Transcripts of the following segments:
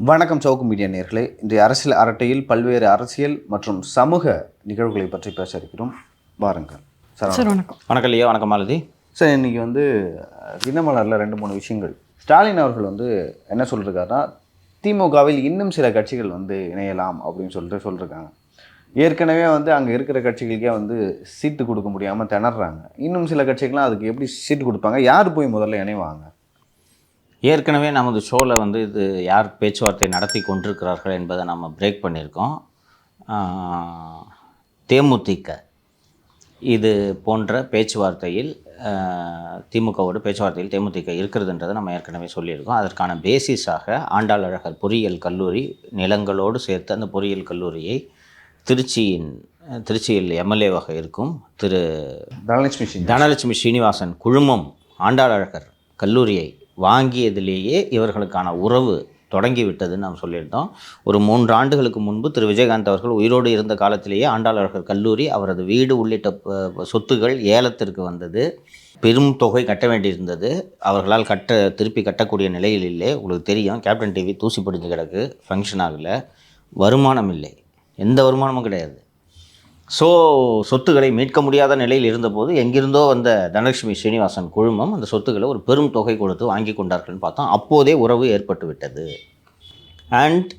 வணக்கம் சவுக்கு மீடியா நேயர்களே. இன்றைய அரசியல் அரட்டையில் பல்வேறு அரசியல் மற்றும் சமூக நிகழ்வுகளை பற்றி பேச இருக்கிறோம். வாருங்கள் சார். வணக்கம். வணக்கம் இல்லையா? வணக்கம் மாலதி சார். இன்றைக்கி தினமலரில் 2-3 விஷயங்கள். ஸ்டாலின் அவர்கள் என்ன சொல்லியிருக்காருன்னா, திமுகவில் இன்னும் சில கட்சிகள் இணையலாம் அப்படின்னு சொல்லியிருக்காங்க. ஏற்கனவே அங்கே இருக்கிற கட்சிகளுக்கே சீட்டு கொடுக்க முடியாமல் திணறாங்க. இன்னும் சில கட்சிகள்லாம் அதுக்கு எப்படி சீட்டு கொடுப்பாங்க? யார் போய் முதல்ல இணைவாங்க? ஏற்கனவே நமது ஷோவில் இது யார் பேச்சுவார்த்தை நடத்தி கொண்டிருக்கிறார்கள் என்பதை நம்ம பிரேக் பண்ணியிருக்கோம். தேமுதிக இது போன்ற பேச்சுவார்த்தையில் திமுகவோட பேச்சுவார்த்தையில் தேமுதிக இருக்கிறதுன்றதை நம்ம ஏற்கனவே சொல்லியிருக்கோம். அதற்கான பேசிஸாக ஆண்டாள் அழகர் பொறியியல் கல்லூரி நிலங்களோடு சேர்த்து அந்த பொறியியல் கல்லூரியை திருச்சியில் எம்எல்ஏவாக இருக்கும் திரு தனலட்சுமி ஸ்ரீனிவாசன் குழுமம் ஆண்டாள் அழகர் கல்லூரியை வாங்கியதிலேயே இவர்களுக்கான உறவு தொடங்கிவிட்டதுன்னு நாம் சொல்லியிருந்தோம். ஒரு 3 ஆண்டுகளுக்கு முன்பு திரு விஜயகாந்த் அவர்கள் உயிரோடு இருந்த காலத்திலேயே ஆண்டாள் அழகர் கல்லூரி அவரது வீடு உள்ளிட்ட சொத்துகள் ஏலத்திற்கு வந்தது. பெரும் தொகை கட்ட வேண்டியிருந்தது. அவர்களால் திருப்பி கட்டக்கூடிய நிலையில் இல்லை. உங்களுக்கு தெரியும், கேப்டன் டிவி தூசி படிஞ்சு கிடக்கு, ஃபங்க்ஷன் ஆகலை, வருமானம் இல்லை, எந்த வருமானமும் கிடையாது. ஸோ சொத்துக்களை மீட்க முடியாத நிலையில் இருந்தபோது எங்கிருந்தோ வந்த தனலட்சுமி ஸ்ரீனிவாசன் குழுமம் அந்த சொத்துக்களை ஒரு பெரும் தொகை கொடுத்து வாங்கி கொண்டார்கள்னு பார்த்தோம். அப்போதே உறவு ஏற்பட்டு விட்டது. அண்ட்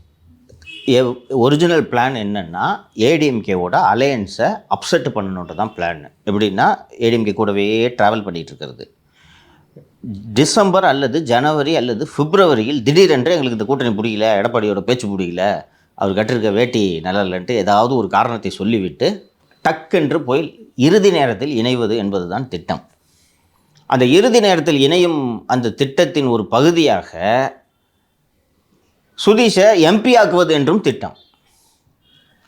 ஒரிஜினல் பிளான் என்னென்னா, ஏடிஎம்கேவோட அலையன்ஸை அப்செட் பண்ணணுன்றது தான் பிளான். எப்படின்னா, ஏடிஎம்கே கூடவே ட்ராவல் பண்ணிகிட்டு இருக்கிறது. டிசம்பர் அல்லது ஜனவரி அல்லது பிப்ரவரியில் திடீரென்று எங்களுக்கு இந்த கூட்டணி பிடிக்கல, எடப்பாடியோட பேச்சு பிடிக்கல, அவர் கட்டிருக்க வேட்டி நல்லா இல்லைன்ட்டு ஏதாவது ஒரு காரணத்தை சொல்லிவிட்டு டக்கென்று போய் இறுதி நேரத்தில் இணைவது என்பது தான் திட்டம். அந்த இறுதி நேரத்தில் இணையும் அந்த திட்டத்தின் ஒரு பகுதியாக சுதீஷை எம்பி ஆக்குவது என்றும் திட்டம்.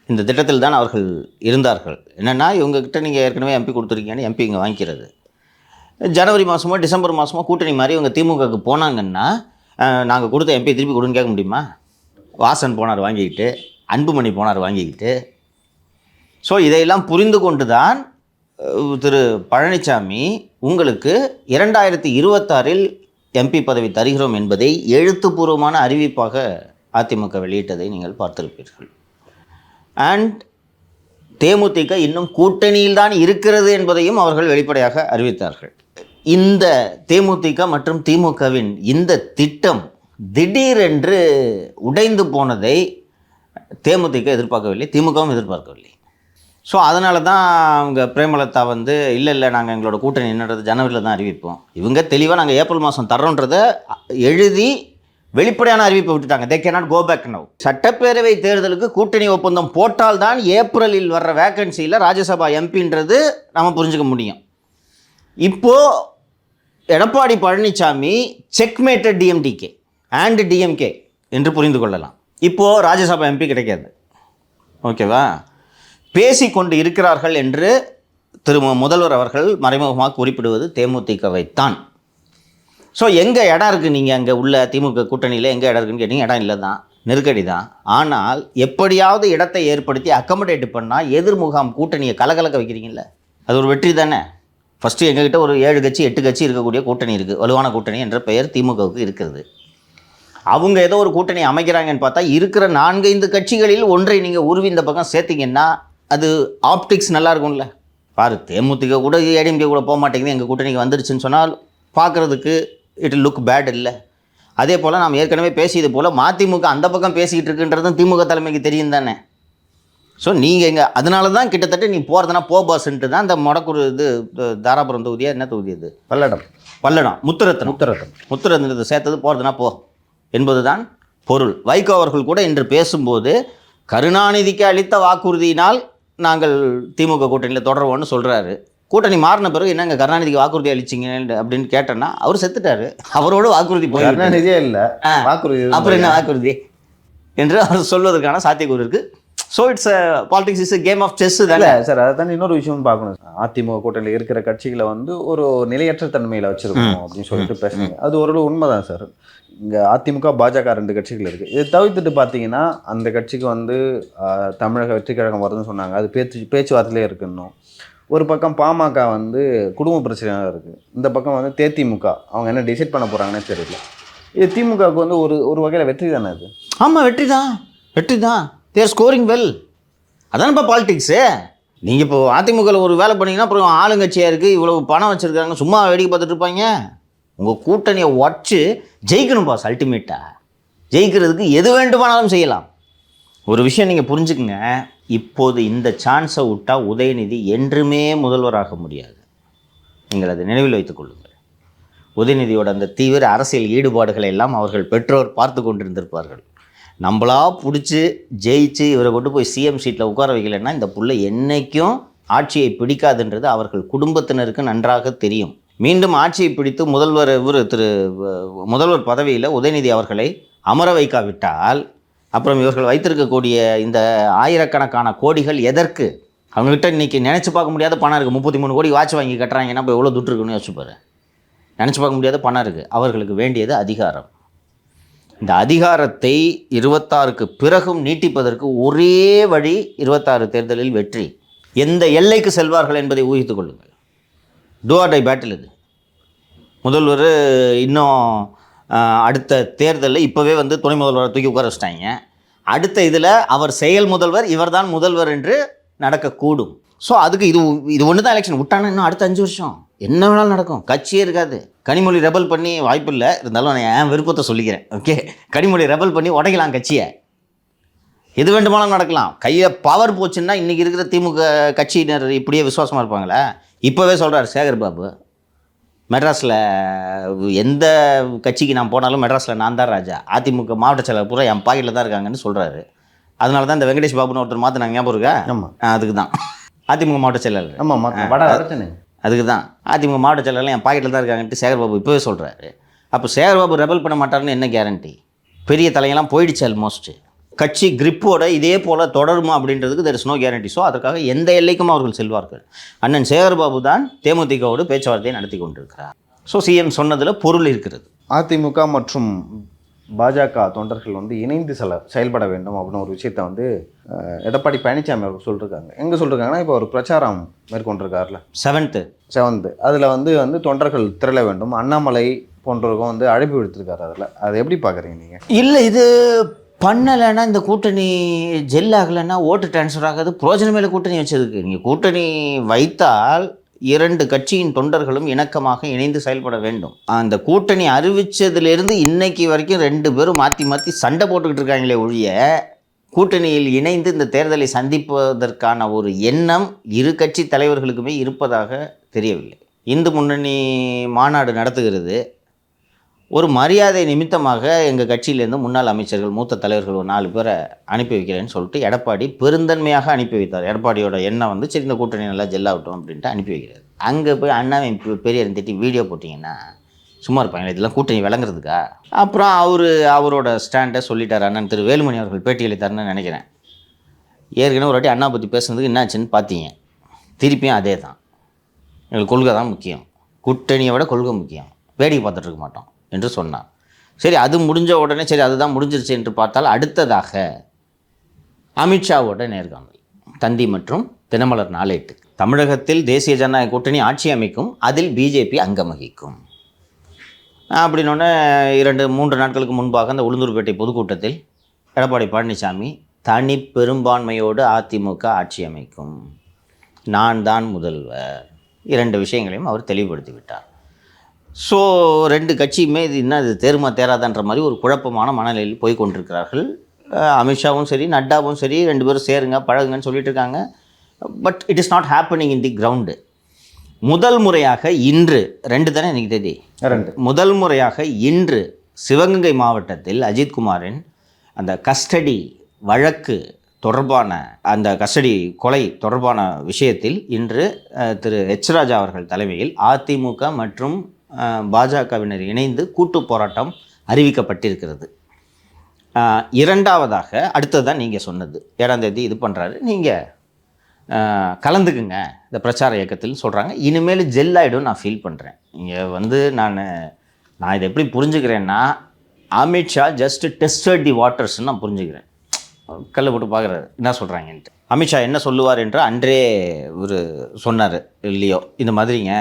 இந்த திட்டத்தில் தான் அவர்கள் இருந்தார்கள். என்னென்னா, இவங்ககிட்ட நீங்கள் ஏற்கனவே எம்பி கொடுத்துருக்கீங்கன்னு எம்பி இங்கே வாங்கிக்கிறது. ஜனவரி மாதமோ டிசம்பர் மாதமோ கூட்டணி மாதிரி இவங்க திமுகவுக்கு போனாங்கன்னா, நாங்கள் கொடுத்த எம்பி திருப்பி கொடுன்னு கேட்க முடியுமா? வாசன் போனார் வாங்கிக்கிட்டு, அன்புமணி போனார் வாங்கிக்கிட்டு. ஸோ இதையெல்லாம் புரிந்து கொண்டு தான் திரு பழனிசாமி உங்களுக்கு 2026 எம்பி பதவி தருகிறோம் என்பதை எழுத்துப்பூர்வமான அறிவிப்பாக அதிமுக வெளியிட்டதை நீங்கள் பார்த்திருப்பீர்கள். அண்ட் தேமுதிக இன்னும் கூட்டணியில் தான் இருக்கிறது என்பதையும் அவர்கள் வெளிப்படையாக அறிவித்தார்கள். இந்த தேமுதிக மற்றும் திமுகவின் இந்த திட்டம் திடீரென்று உடைந்து போனதை தேமுதிக எதிர்பார்க்கவில்லை, திமுகவும் எதிர்பார்க்கவில்லை. ஸோ அதனால தான் அவங்க பிரேமலதா இல்லை நாங்கள் எங்களோட கூட்டணி என்னன்றது ஜனவரியில் தான் அறிவிப்போம். இவங்க தெளிவாக நாங்கள் ஏப்ரல் மாதம் தர்றோன்றதை எழுதி வெளிப்படையான அறிவிப்பை விட்டுட்டாங்க. They cannot go back now. சட்டப்பேரவை தேர்தலுக்கு கூட்டணி ஒப்பந்தம் போட்டால்தான் ஏப்ரலில் வர்ற வேக்கன்சியில் ராஜ்யசபா எம்பின்றது நம்ம புரிஞ்சுக்க முடியும். இப்போது எடப்பாடி பழனிசாமி செக்மேட்டட் டிஎம்டிகே அண்ட் டிஎம்கே என்று புரிந்து கொள்ளலாம். இப்போது ராஜ்யசபா எம்பி கிடைக்காது. ஓகேவா? பேசிக்கொண்டு இருக்கிறார்கள் என்று முதல்வர் அவர்கள் மறைமுகமாக குறிப்பிடுவது தேமுதிகவைத்தான். ஸோ எங்கே இடம் இருக்குது? நீங்கள் அங்கே உள்ள திமுக கூட்டணியில் எங்கே இடம் இருக்குன்னு கேட்டிங்க, இடம் இல்லை தான், நெருக்கடி தான். ஆனால் எப்படியாவது இடத்தை ஏற்படுத்தி அக்கமடேட் பண்ணால் எதிர்முகாம் கூட்டணியை கலகலக்க வைக்கிறீங்கள, அது ஒரு வெற்றி தானே. ஃபஸ்ட்டு எங்ககிட்ட ஒரு 7 கட்சி 8 கட்சி இருக்கக்கூடிய கூட்டணி இருக்குது. வலுவான கூட்டணி என்ற பெயர் திமுகவுக்கு இருக்கிறது. அவங்க ஏதோ ஒரு கூட்டணி அமைக்கிறாங்கன்னு பார்த்தா இருக்கிற 4-5 கட்சிகளில் ஒன்றை நீங்கள் உருவி இந்த பக்கம் சேர்த்திங்கன்னா அது ஆப்டிக்ஸ் நல்லா இருக்கும்ல. பாரு, தேமுதிக கூட ஏடிஎம்கே கூட போக மாட்டேங்குது, எங்கள் கூட்டணிக்கு வந்துருச்சுன்னு சொன்னால் பார்க்குறதுக்கு இட் லுக் பேட் இல்லை. அதே போல் நாம் ஏற்கனவே பேசியது போல் மதிமுக அந்த பக்கம் பேசிக்கிட்டு இருக்குன்றதும் திமுக தலைமைக்கு தெரியும் தானே. ஸோ நீங்கள் இங்கே அதனால தான் கிட்டத்தட்ட நீ போகிறதுனா பாஸ்ன்ட்டு தான் இந்த மொடக்கூர் தாராபுரம் தொகுதியாக என்ன தொகுதி அது, பல்லடம் முத்துரத்னத்தை சேர்த்தது போகிறதுனா போ என்பதுதான் பொருள். வைகோ அவர்கள் கூட இன்று பேசும்போது கருணாநிதிக்கு அளித்த வாக்குறுதியினால் நாங்கள் திமுக கூட்டணியில் தொடர்வோன்னு சொல்கிறாரு. கூட்டணி மாறின பிறகு என்னங்க கருணாநிதிக்கு வாக்குறுதி அளிச்சிங்க அப்படின்னு கேட்டேன்னா அவர் செத்துட்டாரு. அவரோட வாக்குறுதி போய் கருணாநிதியே இல்லை, வாக்குறுதி அப்புறம் என்ன வாக்குறுதி என்று அவர் சொல்வதற்கான சாத்தியக்கூறு இருக்குது. So it's politics is game of chess தானே சார். அதை தான் இன்னொரு விஷயம் பார்க்கணும். அதிமுக கூட்டணியில் இருக்கிற கட்சிகளை ஒரு நிலையற்ற தன்மையில் வச்சுருக்கணும் அப்படின்னு சொல்லிட்டு பேசுங்க. அது ஒரு உண்மைதான் சார். இங்கே அதிமுக பாஜக 2 கட்சிகள் இருக்குது. இதை தவிர்த்துட்டு பார்த்தீங்கன்னா அந்த கட்சிக்கு தமிழக வெற்றி கழகம் வருதுன்னு சொன்னாங்க. அது பேச்சுவார்த்தையிலே இருக்குன்னும். ஒரு பக்கம் பாமக குடும்ப பிரச்சனையாக இருக்குது. இந்த பக்கம் தேதிமுக அவங்க என்ன டிசைட் பண்ண போகிறாங்கன்னே தெரியல. இது திமுகவுக்கு ஒரு வகையில் வெற்றி தானே அது. ஆமாம், வெற்றி தான் தேர் ஸ்கோரிங் வெல். அதானப்பா பாலிடிக்ஸு. நீங்கள் இப்போ அதிமுகவில் ஒரு வேலை பண்ணீங்கன்னா அப்புறம் ஆளுங்கட்சியாக இருக்குது, இவ்வளோ பணம் வச்சுருக்காங்க, சும்மா வேடிக்கை பார்த்துட்டு இருப்பாங்க. உங்கள் கூட்டணியை உடச்சி ஜெயிக்கணும் பாஸ். அல்டிமேட்டாக ஜெயிக்கிறதுக்கு எது வேண்டுமானாலும் செய்யலாம். ஒரு விஷயம் நீங்கள் புரிஞ்சுக்குங்க, இப்போது இந்த சான்ஸை விட்டால் உதயநிதி என்றுமே முதல்வராக முடியாது. நீங்கள் அதை நினைவில் வைத்துக் கொள்ளுங்கள். உதயநிதியோட அந்த தீவிர அரசியல் ஈடுபாடுகளை எல்லாம் அவர்கள் பெற்றோர் பார்த்து கொண்டிருந்திருப்பார்கள். நம்மளா பிடிச்சி ஜெயிச்சு இவரை கொண்டு போய் சிஎம் சீட்டில் உட்கார வைக்கலைன்னா இந்த புள்ள என்றைக்கும் ஆட்சியை பிடிக்காதுன்றது அவர்கள் குடும்பத்தினருக்கு நன்றாக தெரியும். மீண்டும் ஆட்சியை பிடித்து முதல்வர் பதவியில் உதயநிதி அவர்களை அமர வைக்காவிட்டால் அப்புறம் இவர்கள் வைத்திருக்கக்கூடிய இந்த ஆயிரக்கணக்கான கோடிகள் எதற்கு? அவங்ககிட்ட இன்றைக்கி நினச்சி பார்க்க முடியாத பணம் இருக்குது. 33 கோடி வாட்ச் வாங்கி கட்டுறாங்கன்னா இப்போ எவ்வளோ துட்டு இருக்குன்னு யோசிச்சுப்பாரு. நினச்சி பார்க்க முடியாத பணம் இருக்குது. அவர்களுக்கு வேண்டியது அதிகாரம். இந்த அதிகாரத்தை 26க்கு பிறகும் நீட்டிப்பதற்கு ஒரே வழி 26 தேர்தலில் வெற்றி. எந்த எல்லைக்கு செல்வார்கள் என்பதை ஊகித்துக் கொள்ளுங்கள். டூ ஆர் டை பேட்டில் இது. முதல்வர் இன்னும் அடுத்த தேர்தலில் இப்போவே துணை முதல்வரை தூக்கி உட்கார வச்சிட்டாங்க. அடுத்த இதில் அவர் செயல் முதல்வர், இவர் தான் முதல்வர் என்று நடக்கக்கூடும். ஸோ அதுக்கு இது ஒன்று தான் எலெக்ஷன் விட்டானா இன்னும் அடுத்த 5 வருஷம் என்ன வேணாலும் நடக்கும். கட்சியே இருக்காது. கனிமொழி ரெபல் பண்ணி வாய்ப்பு இல்லை, இருந்தாலும் நான் என் விருப்பத்தை சொல்லிக்கிறேன். ஓகே, கனிமொழி ரெபல் பண்ணி உடைக்கலாம் கட்சியை. எது வேண்டுமானாலும் நடக்கலாம். கையில் பவர் போச்சுன்னா இன்றைக்கி இருக்கிற திமுக கட்சியினர் இப்படியே விசுவாசமாக இருப்பாங்களே. இப்போவே சொல்கிறார் சேகர் பாபு, மெட்ராஸில் எந்த கட்சிக்கு நான் போனாலும் மெட்ராஸில் நான் தான் ராஜா, அதிமுக மாவட்ட செயலர் பூரா என் பாக்கெட்டில் தான் இருக்காங்கன்னு சொல்கிறாரு. அதனால தான் இந்த வெங்கடேஷ் பாபுன்னு ஒருத்தர் மாற்றினாங்க, ஞாபகம் இருக்கா? ஆமாம், அதுக்கு தான் அதிமுக மாவட்ட செயலர். ஆமாம், அதுக்கு தான் அதிமுக மாவட்ட செயலர்லாம் என் பாக்கெட்டில் தான் இருக்காங்கன்ட்டு சேகர் பாபு இப்போவே சொல்கிறாரு. அப்போ சேகர் பாபு ரெபல் பண்ண மாட்டாருன்னு என்ன கேரண்டி? பெரிய தலையெல்லாம் போயிடுச்சு ஆல்மோஸ்ட். கட்சி கிரிப்போட இதே போல் தொடருமா அப்படின்றதுக்கு there is no guarantee. So அதற்காக எந்த எல்லைக்கும் அவர்கள் செல்வார்கள். அண்ணன் சேகர் பாபு தான் தேமுதிகவோடு பேச்சுவார்த்தையை நடத்தி கொண்டிருக்கிறார். ஸோ சிஎம் சொன்னதில் பொருள் இருக்கிறது. அதிமுக மற்றும் பாஜக தொண்டர்கள் இணைந்து செயல்பட வேண்டும் அப்படின்னு ஒரு விஷயத்த எடப்பாடி பழனிசாமி அவர்கள் சொல்லியிருக்காங்க. எங்கே சொல்லியிருக்காங்கன்னா, இப்போ ஒரு பிரச்சாரம் மேற்கொண்டிருக்காருல 7th அதில் தொண்டர்கள் திரள வேண்டும், அண்ணாமலை போன்றவர்கள் அழைப்பு விடுத்திருக்காரு. அதில் அதை எப்படி பார்க்குறீங்க நீங்கள்? இல்லை, இது பண்ணலைன்னா இந்த கூட்டணி ஜெல் ஆகலைன்னா ஓட்டு டிரான்ஸ்ஃபர் ஆகாது. புரோஜனம் மேலே கூட்டணி வச்சதுக்கு. நீங்கள் கூட்டணி வைத்தால் 2 கட்சியின் தொண்டர்களும் இணக்கமாக இணைந்து செயல்பட வேண்டும். அந்த கூட்டணி அறிவித்ததுலேருந்து இன்னைக்கு வரைக்கும் 2 பேரும் மாற்றி சண்டை போட்டுக்கிட்டு இருக்காங்களே ஒழிய கூட்டணியில் இணைந்து இந்த தேர்தலை சந்திப்பதற்கான ஒரு எண்ணம் இரு கட்சி தலைவர்களுக்குமே இருப்பதாக தெரியவில்லை. இந்து முன்னணி மாநாடு நடத்துகிறது. ஒரு மரியாதை நிமித்தமாக எங்கள் கட்சியிலேருந்து முன்னாள் அமைச்சர்கள், மூத்த தலைவர்கள் ஒரு 4 பேரை அனுப்பி வைக்கிறேன்னு சொல்லிட்டு எடப்பாடி பெருந்தன்மையாக அனுப்பி வைத்தார். எடப்பாடியோட எண்ணம் சரி இந்த கூட்டணி நல்லா ஜெல்லாகட்டும் அப்படின்ட்டு அனுப்பி வைக்கிறார். அங்கே போய் அண்ணாவை பெரியார் திட்டி வீடியோ போட்டிங்கன்னா சும்மா இருப்பாங்களே, இதெல்லாம் கூட்டணி விளங்குறதுக்கா? அப்புறம் அவரோட ஸ்டாண்டை சொல்லிட்டார். அண்ணன் திரு வேலுமணி அவர்கள் பேட்டி அளித்தார்னு நினைக்கிறேன். ஏற்கனவே ஒரு வாட்டி அண்ணா பற்றி பேசுனதுக்கு என்னாச்சுன்னு பார்த்தீங்க. திருப்பியும் அதே தான், எங்களுக்கு கொள்கை தான் முக்கியம், கூட்டணியை விட கொள்கை முக்கியம், வேடிக்கை பார்த்துட்டு இருக்க மாட்டோம் என்று சொன்னார். சரி, அது முடிஞ்ச உடனே சரி அதுதான் முடிஞ்சிருச்சு என்று பார்த்தால் அடுத்ததாக அமித்ஷாவோட நேர்காணல் தந்தி மற்றும் தினமலர் நாளேட்டு. தமிழகத்தில் தேசிய ஜனநாயக கூட்டணி ஆட்சி அமைக்கும், அதில் பிஜேபி அங்கம் வகிக்கும் அப்படின்னோடனே 2-3 நாட்களுக்கு முன்பாக அந்த உளுந்தூர்பேட்டை பொதுக்கூட்டத்தில் எடப்பாடி பழனிசாமி தனி பெரும்பான்மையோடு அதிமுக ஆட்சி அமைக்கும், நான் தான் முதல்வர், 2 விஷயங்களையும் அவர் தெளிவுபடுத்தி விட்டார். ஸோ 2 கட்சியுமே இது என்ன இது தேருமா தேராதான்ற மாதிரி ஒரு குழப்பமான மனநிலையில் போய் கொண்டிருக்கிறார்கள். அமித்ஷாவும் சரி நட்டாவும் சரி 2 பேரும் சேருங்க பழகுங்கன்னு சொல்லிட்டு இருக்காங்க. But it is not happening in the ground. முதல் முறையாக இன்று 2 தானே எனக்கு தேதி 2 முதல் முறையாக இன்று சிவகங்கை மாவட்டத்தில் அஜித்குமாரின் அந்த கஸ்டடி வழக்கு தொடர்பான அந்த கஸ்டடி கொலை தொடர்பான விஷயத்தில் இன்று திரு எச் ராஜா அவர்கள் தலைமையில் அதிமுக மற்றும் பாஜகவினர் இணைந்து கூட்டு போராட்டம் அறிவிக்கப்பட்டிருக்கிறது. இரண்டாவதாக அடுத்தது தான் நீங்கள் சொன்னது 7ஆம் தேதி இது பண்ணுறாரு, நீங்கள் கலந்துக்குங்க இந்த பிரச்சார இயக்கத்தில் சொல்கிறாங்க. இனிமேல் ஜெல் ஆகிடும் நான் ஃபீல் பண்ணுறேன். இங்கே நான் இதை எப்படி புரிஞ்சுக்கிறேன்னா, அமித்ஷா ஜஸ்ட் டெஸ்டட் தி வாட்டர்ஸ்ன்னு நான் புரிஞ்சுக்கிறேன். கல்லை போட்டு பார்க்குறாரு என்ன சொல்கிறாங்கன்ட்டு. அமித்ஷா என்ன சொல்லுவார் என்று அன்றே ஒரு சொன்னார் இல்லையோ, இந்த மாதிரிங்க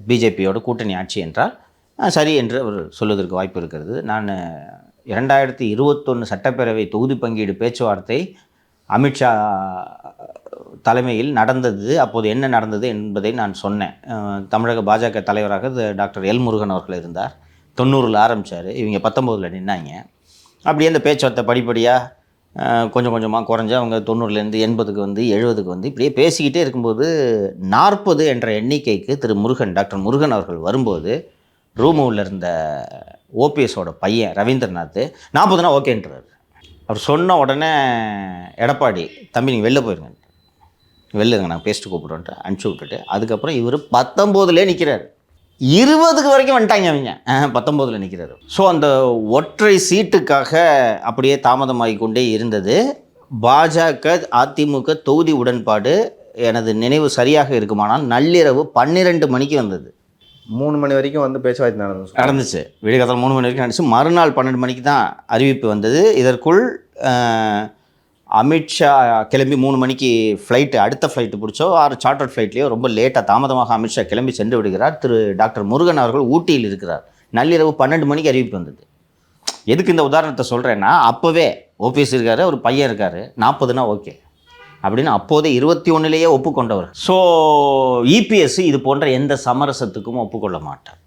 பிஜேபியோட கூட்டணி ஆட்சி என்றால் சரி என்று அவர் சொல்வதற்கு வாய்ப்பு இருக்கிறது. நான் 2021 சட்டப்பேரவை தொகுதி பங்கீடு பேச்சுவார்த்தை அமித்ஷா தலைமையில் நடந்தது. அப்போது என்ன நடந்தது என்பதை நான் சொன்னேன். தமிழக பாஜக தலைவராக டாக்டர் எல் முருகன் அவர்கள் இருந்தார். 90ல் ஆரம்பித்தார், இவங்க 19ல் நின்னாங்க. அப்படியே அந்த பேச்சுவார்த்தை படிப்படியாக கொஞ்சம் கொஞ்சமாக குறைஞ்சி அவங்க 90லேருந்து 80க்கு வந்து 70க்கு வந்து இப்படியே பேசிக்கிட்டே இருக்கும்போது 40 என்ற எண்ணிக்கைக்கு டாக்டர் முருகன் அவர்கள் வரும்போது ரூமில் இருந்த ஓபிஎஸோட பையன் ரவீந்திரநாத் 40னா ஓகேன்றார். அவர் சொன்ன உடனே எடப்பாடி, தம்பி நீங்கள் வெளில போயிருங்க, வெளில இருங்க, நாங்கள் பேசிட்டு கூப்பிட்றோன்ட்டு அனுப்பிச்சி விட்டுட்டு அதுக்கப்புறம் இவர் 19லே நிற்கிறார். 20க்கு வரைக்கும் வந்துட்டாங்க அவங்க, 19ல் நிற்கிறாரு. ஸோ அந்த ஒற்றை சீட்டுக்காக அப்படியே தாமதமாகி கொண்டே இருந்தது. பாஜக அதிமுக தொகுதி உடன்பாடு எனது நினைவு சரியாக இருக்குமானால் நள்ளிரவு 12 மணிக்கு வந்தது. 3 மணி வரைக்கும் வந்து பேச்சுவார்த்தை நடந்துச்சு. விடிகாத்தால் 3 மணி வரைக்கும் நடந்துச்சு. மறுநாள் 12 மணிக்கு தான் அறிவிப்பு வந்தது. இதற்குள் அமித்ஷா கிளம்பி 3 மணிக்கு ஃப்ளைட்டு, அடுத்த ஃப்ளைட்டு பிடிச்சோ 6 சார்ட்டர் ஃப்ளைட்லேயோ ரொம்ப லேட்டாக தாமதமாக அமித்ஷா கிளம்பி சென்று விடுகிறார். டாக்டர் முருகன் அவர்கள் ஊட்டியில் இருக்கிறார். நள்ளிரவு 12 மணிக்கு அறிவிப்பு வந்தது. எதுக்கு இந்த உதாரணத்தை சொல்கிறேன்னா, அப்போவே ஓபிஎஸ் இருக்கார், ஒரு பையன் இருக்கார், 40னா ஓகே அப்படின்னு அப்போதே 21லேயே ஒப்புக்கொண்டவர். ஸோ இபிஎஸ் இது போன்ற எந்த சமரசத்துக்கும் ஒப்புக்கொள்ள மாட்டார்.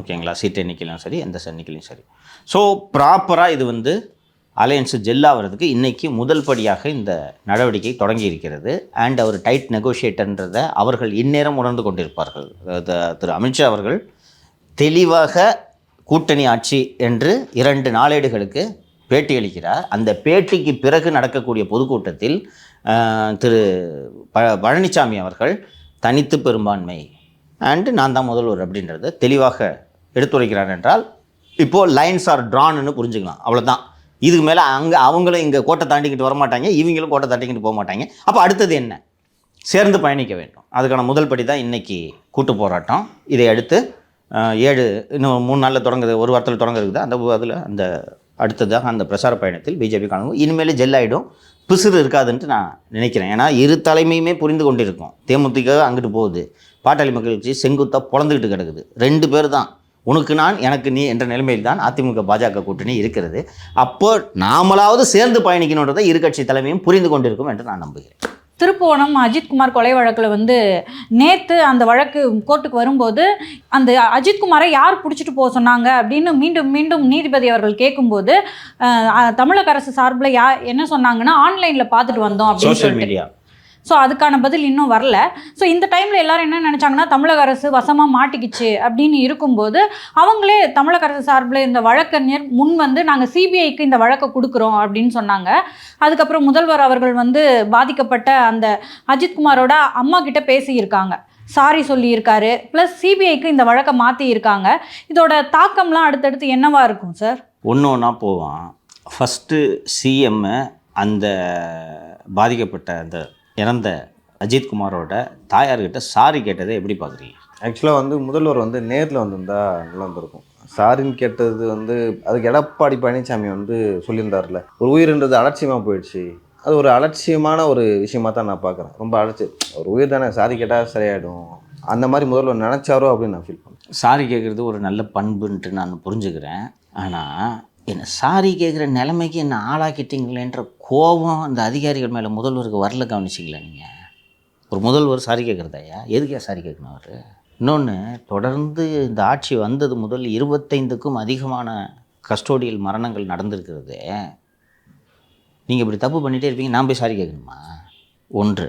ஓகேங்களா, சீட் எண்ணிக்கையிலும் சரி, எந்த எண்ணிக்கையிலும் சரி. ஸோ ப்ராப்பராக இது வந்து அலையன்ஸு ஜெல்லாகிறதுக்கு இன்றைக்கி முதல் படியாக இந்த நடவடிக்கை தொடங்கி இருக்கிறது. அண்ட் அவர் டைட் நெகோஷியேட்டர்ன்றதை அவர்கள் இந்நேரம் உணர்ந்து கொண்டிருப்பார்கள். திரு அமித்ஷா அவர்கள் தெளிவாக கூட்டணி ஆட்சி என்று 2 நாளேடுகளுக்கு பேட்டியளிக்கிறார். அந்த பேட்டிக்கு பிறகு நடக்கக்கூடிய பொதுக்கூட்டத்தில் திரு பழனிசாமி அவர்கள் தனித்து பெரும்பான்மை அண்டு நான் தான் முதல்வர் அப்படின்றத தெளிவாக எடுத்துரைக்கிறார். என்றால் இப்போது லைன்ஸ் ஆர் ட்ரான்னு புரிஞ்சுக்கலாம், அவ்வளோதான். இதுக்கு மேலே அவங்களும் இங்கே கோட்டை தாண்டிக்கிட்டு வரமாட்டாங்க, இவங்களும் கோட்டை தாண்டிக்கிட்டு போக மாட்டாங்க. அப்போ அடுத்தது என்ன? சேர்ந்து பயணிக்க வேண்டும். அதுக்கான முதல் படி தான் இன்றைக்கி கூட்டு போராட்டம். இதை அடுத்து 7 இன்னும் 3 நாளில் தொடங்குது, ஒரு வாரத்தில் தொடங்குறது. அந்த அடுத்ததாக அந்த பிரச்சார பயணத்தில் பிஜேபி காணும். இனிமேல் ஜெல்லாயிடும், பிசுறு இருக்காதுன்ட்டு நான் நினைக்கிறேன். ஏன்னா இரு தலைமையுமே புரிந்து கொண்டிருக்கும். தேமுதிக அங்கிட்டு போகுது, பாட்டாளி மக்கள் கட்சி செங்குத்தாக பொழந்துக்கிட்டு கிடக்குது. 2 பேர் தான், உனக்கு நான் எனக்கு நீ என்ற நிலைமையில் தான் அதிமுக பாஜக கூட்டணி இருக்கிறது. அப்போ நாமளாவது சேர்ந்து பயணிக்கணுன்றதை இரு கட்சி தலைமையும் புரிந்து கொண்டிருக்கும் என்று நான் நம்புகிறேன். திருப்புவனம் அஜித்குமார் கொலை வழக்கில் வந்து நேற்று அந்த வழக்கு கோர்ட்டுக்கு வரும்போது அந்த அஜித்குமாரை யார் பிடிச்சிட்டு போக சொன்னாங்க அப்படின்னு மீண்டும் மீண்டும் நீதிபதி அவர்கள் கேட்கும்போது தமிழக அரசு சார்பில் என்ன சொன்னாங்கன்னா ஆன்லைனில் பார்த்துட்டு வந்தோம் அப்படின்னு சோஷியல் மீடியா. ஸோ அதுக்கான பதில் இன்னும் வரல. ஸோ இந்த டைமில் எல்லாரும் என்ன நினச்சாங்கன்னா தமிழக அரசு வசமாக மாட்டிக்கிச்சு அப்படின்னு இருக்கும்போது அவங்களே தமிழக அரசு சார்பில் இந்த வழக்கறிஞர் முன் வந்து நாங்கள் சிபிஐக்கு இந்த வழக்கை கொடுக்குறோம் அப்படின்னு சொன்னாங்க. அதுக்கப்புறம் முதல்வர் அவர்கள் வந்து பாதிக்கப்பட்ட அந்த அஜித்குமாரோட அம்மா கிட்ட பேசியிருக்காங்க, சாரி சொல்லியிருக்காரு, ப்ளஸ் சிபிஐக்கு இந்த வழக்கை மாற்றியிருக்காங்க. இதோட தாக்கம்லாம் அடுத்தடுத்து என்னவா இருக்கும் சார்? ஒன்றா போவான். ஃபஸ்ட்டு சிஎம் அந்த பாதிக்கப்பட்ட அந்த இறந்த அஜித்குமாரோட தாயார்கிட்ட சாரி கேட்டதை எப்படி பார்க்குறீங்க? ஆக்சுவலாக வந்து முதல்வர் வந்து நேரில் வந்திருந்தா நல்லா இருந்திருக்கும். சாரின்னு கேட்டது வந்து அதுக்கு எடப்பாடி பழனிசாமி வந்து சொல்லியிருந்தார்ல, ஒரு உயிர்ன்றது அலட்சியமாக போயிடுச்சு. அது ஒரு அலட்சியமான ஒரு விஷயமா தான் நான் பார்க்குறேன். ரொம்ப ஒரு உயிர் தானே, சாரி கேட்டால் சரியாயிடும், அந்த மாதிரி முதல்வர் நினச்சாரோ அப்படின்னு நான் ஃபீல் பண்ணேன். சாரி கேட்குறது ஒரு நல்ல பண்புன்ட்டு நான் புரிஞ்சுக்கிறேன். ஆனால் என்ன சாரி கேட்குற நிலைமைக்கு என்ன ஆளாக்கிட்டீங்களேன்ற கோபம் அந்த அதிகாரிகள் மேலே முதல்வருக்கு வரல. கவனிச்சிங்களா நீங்கள்? ஒரு முதல்வர் சாரி கேட்குறதாயா? எதுக்கே சாரி கேட்கணும் அவர்? இன்னொன்று, தொடர்ந்து இந்த ஆட்சி வந்தது முதல் 25க்கும் அதிகமான கஸ்டோடியல் மரணங்கள் நடந்திருக்கிறது. நீங்கள் இப்படி தப்பு பண்ணிகிட்டே இருப்பீங்க, நான் போய் சாரி கேட்கணுமா? 1.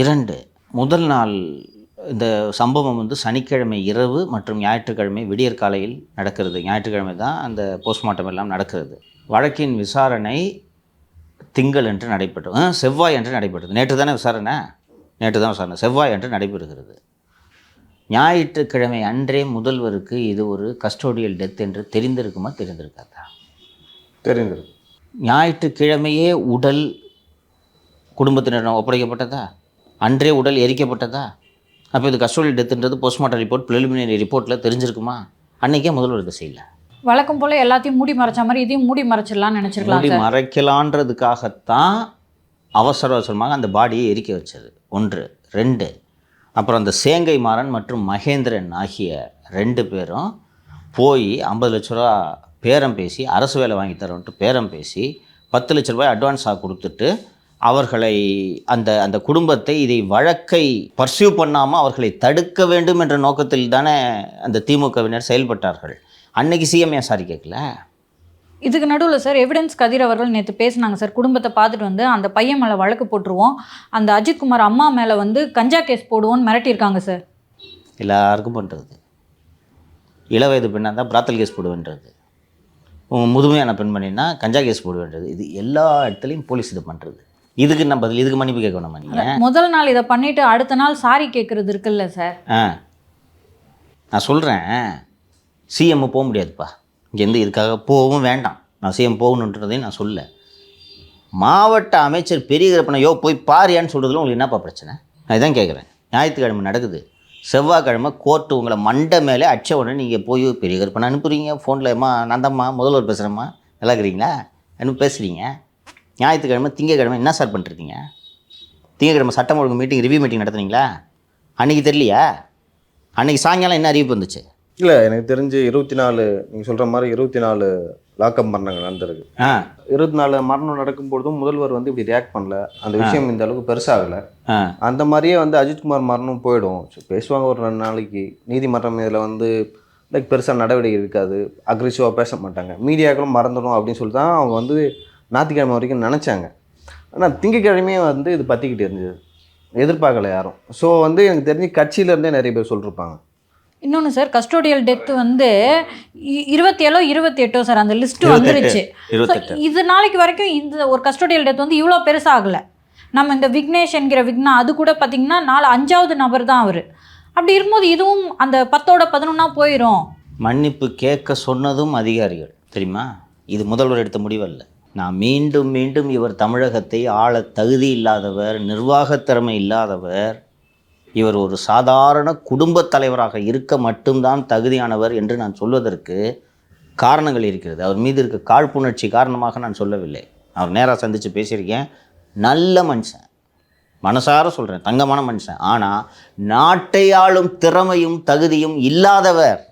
2, முதல் நாள் இந்த சம்பவம் வந்து சனிக்கிழமை இரவு மற்றும் ஞாயிற்றுக்கிழமை விடியற்காலையில் நடக்கிறது. ஞாயிற்றுக்கிழமை தான் அந்த போஸ்ட்மார்ட்டம் எல்லாம் நடக்கிறது. வழக்கின் விசாரணை திங்கள் என்று நடைபெற்றது, செவ்வாய் என்று நடைபெற்றது. நேற்று தான் விசாரணை, செவ்வாய் என்று நடைபெறுகிறது. ஞாயிற்றுக்கிழமை அன்றே முதல்வருக்கு இது ஒரு கஸ்டோடியல் டெத் என்று தெரிந்திருக்குமா? தெரிந்திருக்காதா? தெரிந்திருக்கு. ஞாயிற்றுக்கிழமையே உடல் குடும்பத்தினரிடம் ஒப்படைக்கப்பட்டதா? அன்றே உடல் எரிக்கப்பட்டதா? அப்போ இது கஸ்டோடியல் டெத்துன்றது போஸ்ட்மார்ட்டம் ரிப்போர்ட், ப்ரிலிமினரி ரிப்போர்ட்டில் தெரிஞ்சிருக்குமா? அன்றைக்கே முதல்வர் இதை செய்யல. வழக்கம் போல் எல்லாத்தையும் மூடி மறைச்ச மாதிரி இதையும் மூடி மறைச்சிடலாம்னு நினச்சிருக்கலாம். மூடி மறைக்கலான்றதுக்காகத்தான் அவசரமாக அந்த பாடியை எரிக்க வச்சது. 1. 2, அப்புறம் அந்த சேங்கை மாறன் மற்றும் மகேந்திரன் ஆகிய 2 பேரும் போய் 50 லட்ச ரூபா பேரம் பேசி அரசு வேலை வாங்கி தரோன்ட்டு பேரம் பேசி 10 லட்ச ரூபாய் அட்வான்ஸாக கொடுத்துட்டு அவர்களை அந்த குடும்பத்தை இதை வழக்கை பர்சியூ பண்ணாமல் அவர்களை தடுக்க வேண்டும் என்ற நோக்கத்தில் தானே அந்த திமுகவினர் செயல்பட்டார்கள். அன்னைக்கு சிஎம் ஏன் சாரி கேட்கல? இதுக்கு நடுவில் சார் எவிடன்ஸ் கதிர் அவர்கள் நேற்று பேசினாங்க சார். குடும்பத்தை பார்த்துட்டு வந்து அந்த பையன் மேலே வழக்கு போட்டுருவோம், அந்த அஜித்குமார் அம்மா மேலே வந்து கஞ்சா கேஸ் போடுவோன்னு மிரட்டியிருக்காங்க சார். எல்லாருக்கும் பண்ணுறது. இளவயது பெண்ணாக இருந்தால் பிராத்தல் கேஸ் போடுவேன்றது, முதுமையான பெண்மணின்னா கஞ்சா கேஸ் போடுவேன்றது, இது எல்லா இடத்துலையும் போலீஸ் இது பண்ணுறது. இதுக்கு நான் பதில், இதுக்கு மன்னிப்பு கேட்கணும். நீங்கள் முதல் நாள் இதை பண்ணிவிட்டு அடுத்த நாள் சாரி கேட்குறது இருக்குல்ல சார். நான் சொல்கிறேன், சிஎம் போக முடியாதுப்பா இங்கேருந்து, இதுக்காக போகவும் வேண்டாம். நான் சிஎம் போகணுன்றதையும் நான் சொல்ல. மாவட்ட அமைச்சர் பெரிய கருப்பனை போய் பாரியான்னு சொல்கிறதுல உங்களுக்கு என்னப்பா பிரச்சனை? நான் இதான் கேட்குறேன். ஞாயிற்றுக்கிழமை நடக்குது, செவ்வாய்க்கிழமை கோர்ட்டு உங்களை மண்டை மேலே அடிச்ச உடனே நீங்கள் போய் பெரிய கருப்பனை அனுப்புகிறீங்க ஃபோனில். நான் தான்மா முதல்வர் பேசுகிறேம்மா, நல்லா இருக்கிறீங்களா அனுப்பி பேசுகிறீங்க. ஞாயிற்றுக்கிழமை திங்கக்கிழமை என்ன சார் பண்ணுறீங்க? திங்கக்கிழமை சட்டம் ஒழுங்கு மீட்டிங், ரிவ்யூ மீட்டிங் நடத்துனீங்களா? அன்றைக்கி தெரியலையா? அன்றைக்கி சாயங்காலம் என்ன அறிவிப்பு வந்துச்சு? இல்லை, எனக்கு தெரிஞ்சு 24 நீங்கள் சொல்கிற மாதிரி 24 லாக்அப் மரணங்கள் நடந்திருக்கு. 24 மரணம் நடக்கும்பொழுதும் முதல்வர் வந்து இப்படி ரியாக்ட் பண்ணல. அந்த விஷயம் இந்த அளவுக்கு பெருசாகலை. அந்த மாதிரியே வந்து அஜித்குமார் மரணம் போயிடும், பேசுவாங்க ஒரு 2 நாளைக்கு. நீதிமன்றம் இதில் வந்து லைக் பெருசாக நடவடிக்கை இருக்காது, அக்ரெசிவாக பேச மாட்டாங்க, மீடியாக்களும் மறந்துடும் அப்படின்னு சொல்லி தான் அவங்க வந்து ஞாயிற்றுக்கிழமை வரைக்கும் நினச்சாங்க. ஆனால் திங்கக்கிழமையே வந்து இது பற்றிக்கிட்டு இருந்தது, எதிர்பார்க்கலை யாரும். ஸோ வந்து எனக்கு தெரிஞ்சு கட்சியிலேருந்தே நிறைய பேர் சொல்லியிருப்பாங்க. இன்னொன்று சார், கஸ்டோடியல் டெத்து வந்து 27 28 சார் அந்த லிஸ்ட்டு வந்துருச்சு. இது நாளைக்கு வரைக்கும் இந்த ஒரு கஸ்டோடியல் டெத் வந்து இவ்வளோ பெருசாகலை. நம்ம இந்த விக்னேஷ் என்கிற விக்னா அது கூட பார்த்திங்கன்னா 5வது நபர் தான் அவர். அப்படி இருக்கும்போது இதுவும் அந்த 10ஓட 11 போயிடும். மன்னிப்பு கேட்க சொன்னதும் அதிகாரிகள் தெரியுமா? இது முதல்வர் எடுத்த முடிவல்ல. நான் மீண்டும் மீண்டும் இவர் தமிழகத்தை ஆள தகுதி இல்லாதவர், நிர்வாக திறமை இல்லாதவர், இவர் ஒரு சாதாரண குடும்பத் தலைவராக இருக்க மட்டும்தான் தகுதியானவர் என்று நான் சொல்வதற்கு காரணங்கள் இருக்கிறது. அவர் மீது இருக்க காழ்ப்புணர்ச்சி காரணமாக நான் சொல்லவில்லை. அவர் நேராக சந்தித்து பேசியிருக்கேன். நல்ல மனுஷன், மனசார சொல்கிறேன், தங்கமான மனுஷன். ஆனால் நாட்டை ஆளும் திறமையும் தகுதியும் இல்லாதவர்.